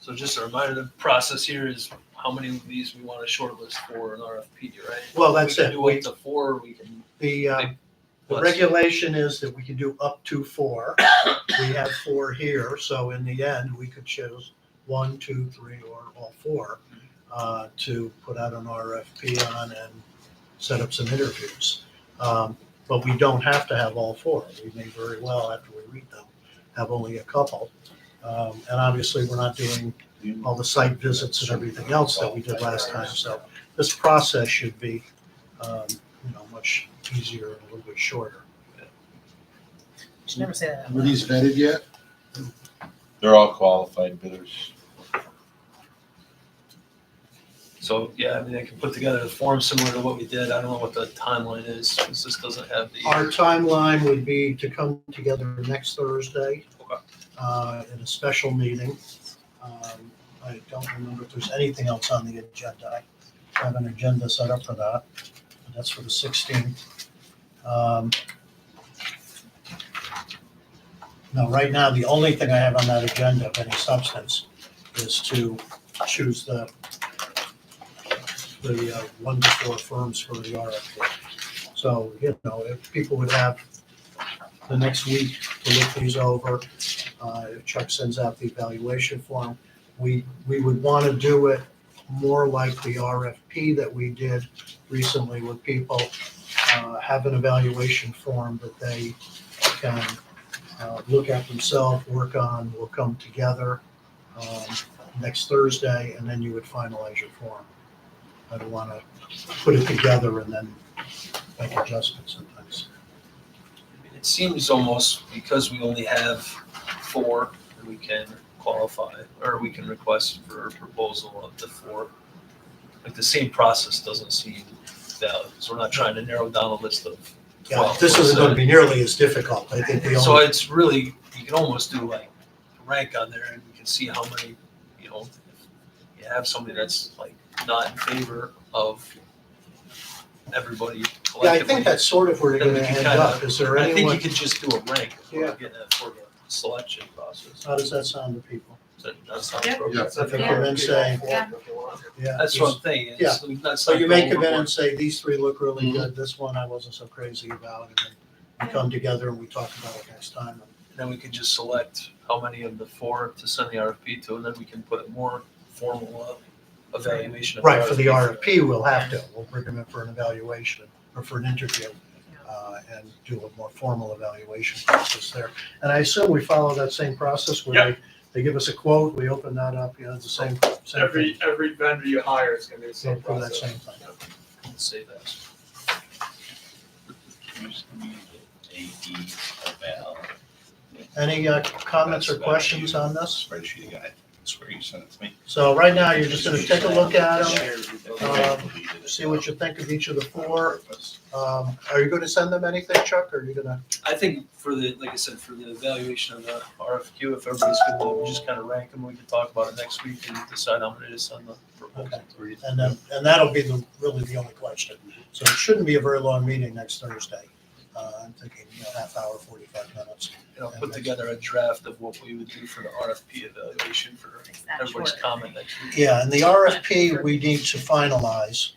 So just a reminder, the process here is how many of these we want to shortlist for an RFP, right? Well, that's We it. can do up to 4, we can. The Let's- regulation is that we can do up to 4. We have 4 here, so in the end, we could choose 1, 2, 3, or all 4 to put out an RFP on and set up some interviews. But we don't have to have all 4. We may very well, after we read them, have only a couple. And obviously, we're not doing all the site visits and everything else that we did last time. So this process should be, much easier and a little bit shorter. Should never say that. Were these vetted yet? They're all qualified bidders. So, yeah, I mean, I can put together a form similar to what we did. I don't know what the timeline is, because this doesn't have the. Our timeline would be to come together next Thursday Okay. in a special meeting. I don't remember if there's anything else on the agenda. I have an agenda set up for that. That's for the 16th. No, right now, the only thing I have on that agenda of any substance is to choose the 1 to 4 firms for the RFP. So, if people would have the next week to look these over, if Chuck sends out the evaluation form, we would want to do it more like the RFP that we did recently with people, have an evaluation form that they can look at themselves, work on, will come together next Thursday, and then you would finalize your form. I don't want to put it together and then make adjustments and things. It seems almost, because we only have 4, that we can qualify, or we can request for a proposal up to 4. Like, the same process doesn't seem valid, so we're not trying to narrow down a list of 12. Yeah, this isn't going to be nearly as difficult. I think the So only, it's really, you can almost do like a rank on there, and you can see how many, if you have somebody that's like not in favor of everybody yeah, I collectively. think that's sort of where you're then going we to can end kinda- up. Is there I think you anyone, could just do a rank Yeah. for getting that for the selection process. how does that sound to people? That sounds Yeah. appropriate. I think come in saying, Yeah. yeah. That's what I'm thinking. It's not So you like may going come in overboard. and say, these 3 look really good, this one I wasn't so crazy about, and then we come together and we talk about it next time. Then we could just select how many of the 4 to send the RFP to, and then we can put a more formal evaluation of Right, for the RFP. RFP, we'll have to, we'll bring them in for an evaluation, or for an interview, and do a more formal evaluation process there. And I assume we follow that same process where they give us a quote, we open that up, it's the same thing. Every vendor you hire is gonna be the Same same for that process. same thing. Say that. Any comments or questions on this? Spreadsheet again, I swear you sent it to me. So right now, you're just gonna take a look at them. Shared with the- Um, see what you think of each of the four. Are you gonna send them anything, Chuck, or are you gonna? I think for the, like I said, for the evaluation of the RFQ, if everybody's good, we'll just kind of rank them. We can talk about it next week and decide how many to send the proposal to read. And that'll be really the only question. So it shouldn't be a very long meeting next Thursday. I'm thinking, half hour, 45 minutes. Put together a draft of what we would do for the RFP evaluation for Is that everybody's short? comment next week. Yeah, and the RFP, we need to finalize.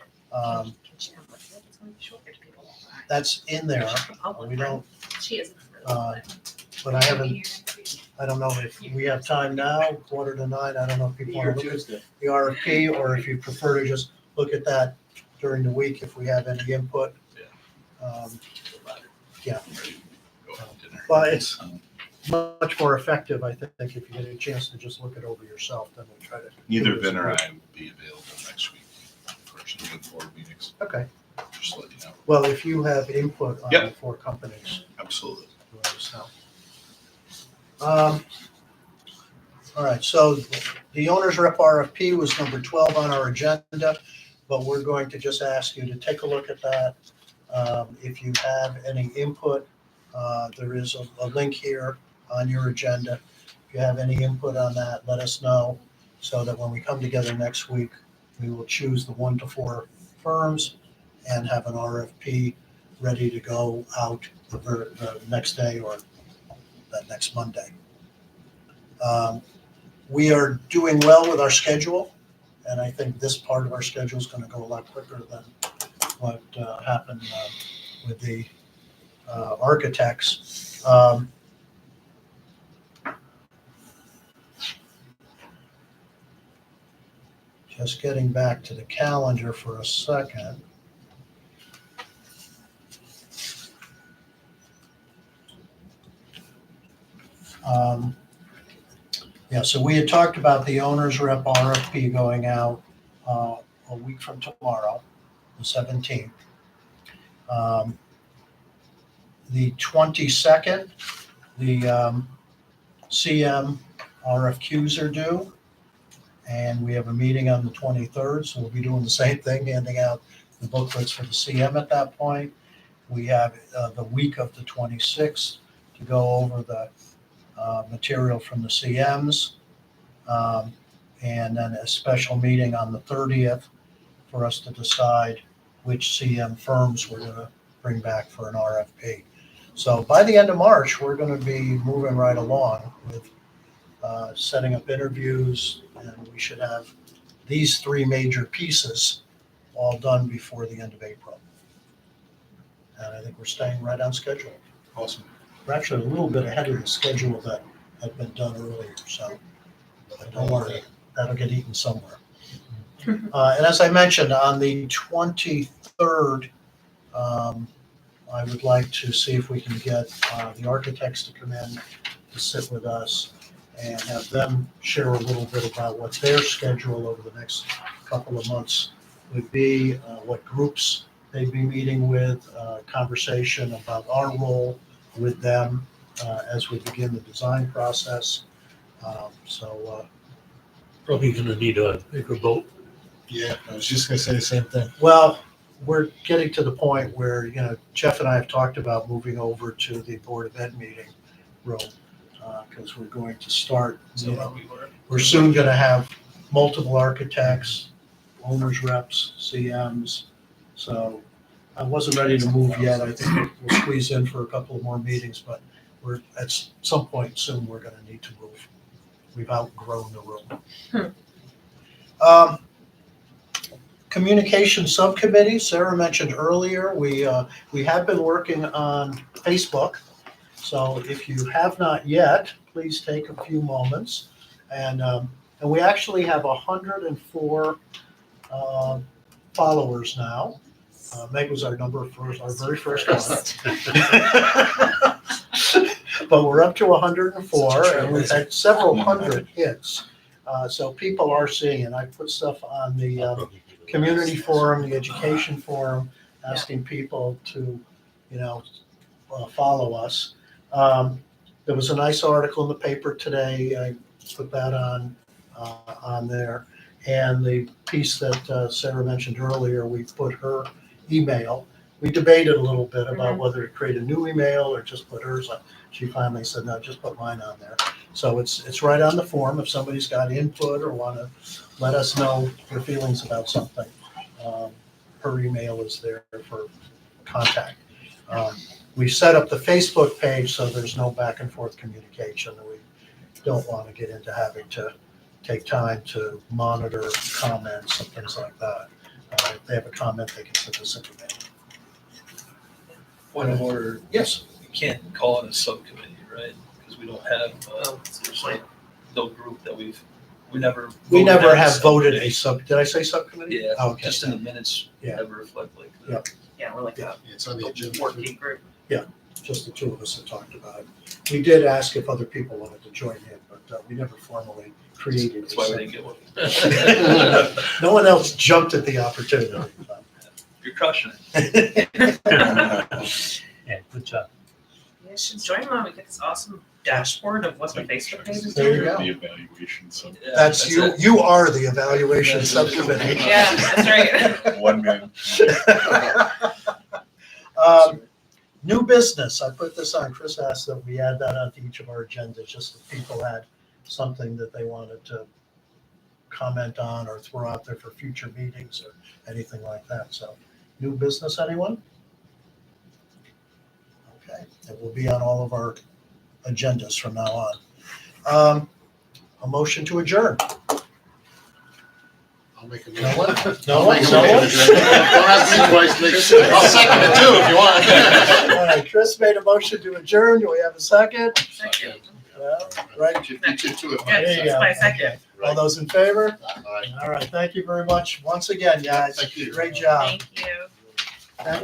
That's in there. We don't, She isn't. but I don't know if we have time now, 8:45. I don't know if people want to look at the RFP or if you prefer to just look at that during the week if we have any input. Yeah. But it's much more effective, I think, if you get a chance to just look it over yourself than we try to. Neither Ben or I will be available next week for some board meetings, Okay, just to let you know. well, if you have input on the Yep. four companies, Absolutely. let us know. All right, so the owner's rep RFP was number 12 on our agenda, but we're going to just ask you to take a look at that. If you have any input, there is a link here on your agenda. If you have any input on that, let us know so that when we come together next week, we will choose the 1 to 4 firms and have an RFP ready to go out the next day or that next Monday. We are doing well with our schedule, and I think this part of our schedule is going to go a lot quicker than what happened with the architects. Just getting back to the calendar for a second. Yeah, so we had talked about the owner's rep RFP going out a week from tomorrow, the 17th. The 22nd, the CM RFQs are due, and we have a meeting on the 23rd, so we'll be doing the same thing, handing out the booklets for the CM at that point. We have the week of the 26th to go over the material from the CMs, and then a special meeting on the 30th for us to decide which CM firms we're going to bring back for an RFP. So by the end of March, we're going to be moving right along with setting up interviews, and we should have these 3 major pieces all done before the end of April. And I think we're staying right on schedule. Awesome. We're actually a little bit ahead of the schedule that had been done earlier, so but don't worry, that'll get eaten somewhere. And as I mentioned, on the 23rd, I would like to see if we can get the architects to come in to sit with us and have them share a little bit about what their schedule over the next couple of months would be, what groups they'd be meeting with, conversation about our role with them as we begin the design process. Probably gonna need a bigger boat. Yeah, I was just gonna say the same thing. Well, we're getting to the point where, Jeff and I have talked about moving over to the Board of Ed meeting room, because we're going to start, we're soon going to have multiple architects, owners reps, CMs. So I wasn't ready to move yet. I think we'll squeeze in for a couple of more meetings, but we're at some point soon, we're going to need to move. We've outgrown the room. Communication subcommittee, Sarah mentioned earlier, we have been working on Facebook. So if you have not yet, please take a few moments. And we actually have 104 followers now. Meg was our very first one. But we're up to 104, and we've had several hundred hits. So people are seeing it. I put stuff on the community forum, the education forum, asking people to, follow us. There was a nice article in the paper today. I put that on there. And the piece that Sarah mentioned earlier, we put her email. We debated a little bit about whether to create a new email or just put hers on. She finally said, no, just put mine on there. So it's right on the form. If somebody's got input or want to let us know their feelings about something, her email is there for contact. We set up the Facebook page so there's no back and forth communication. We don't want to get into having to take time to monitor comments and things like that. If they have a comment, they can send us an email. Point of order, Yes. you can't call it a subcommittee, right? Because we don't have, there's like no group that we never. We voted never on have voted a subcommittee. did I say subcommittee? Yeah, Okay. just in the minutes, Yeah. never reflect like Yeah. that. Yeah, we're like a It's on the agenda. working group. Just the two of us that talked about it. We did ask if other people wanted to join in, but we never formally created a That's why we didn't subcommittee. get one. No one else jumped at the opportunity. You're crushing it. Yeah, good job. You guys should join on. We get this awesome dashboard of what the Facebook page is There you doing. go. The evaluation, so Yeah, That's you. it. You are the evaluation subcommittee. Yeah, that's right. one man. New business, I put this on, Chris asked that we add that onto each of our agendas, just if people had something that they wanted to comment on or throw out there for future meetings or anything like that, so. New business, anyone? Okay, it will be on all of our agendas from now on. A motion to adjourn. I'll make a No motion. one? No I'll one? make a No motion one? to adjourn. Don't ask me twice, Nick. I'll second it too if you want. All right, Chris made a motion to adjourn. Do we have a second? Second. Well, right, You beat you to it. Yeah, There you it's go. my second. all those in favor? All right. All right, thank you very much once again, guys. Thank you. Great job. Thank you. Thank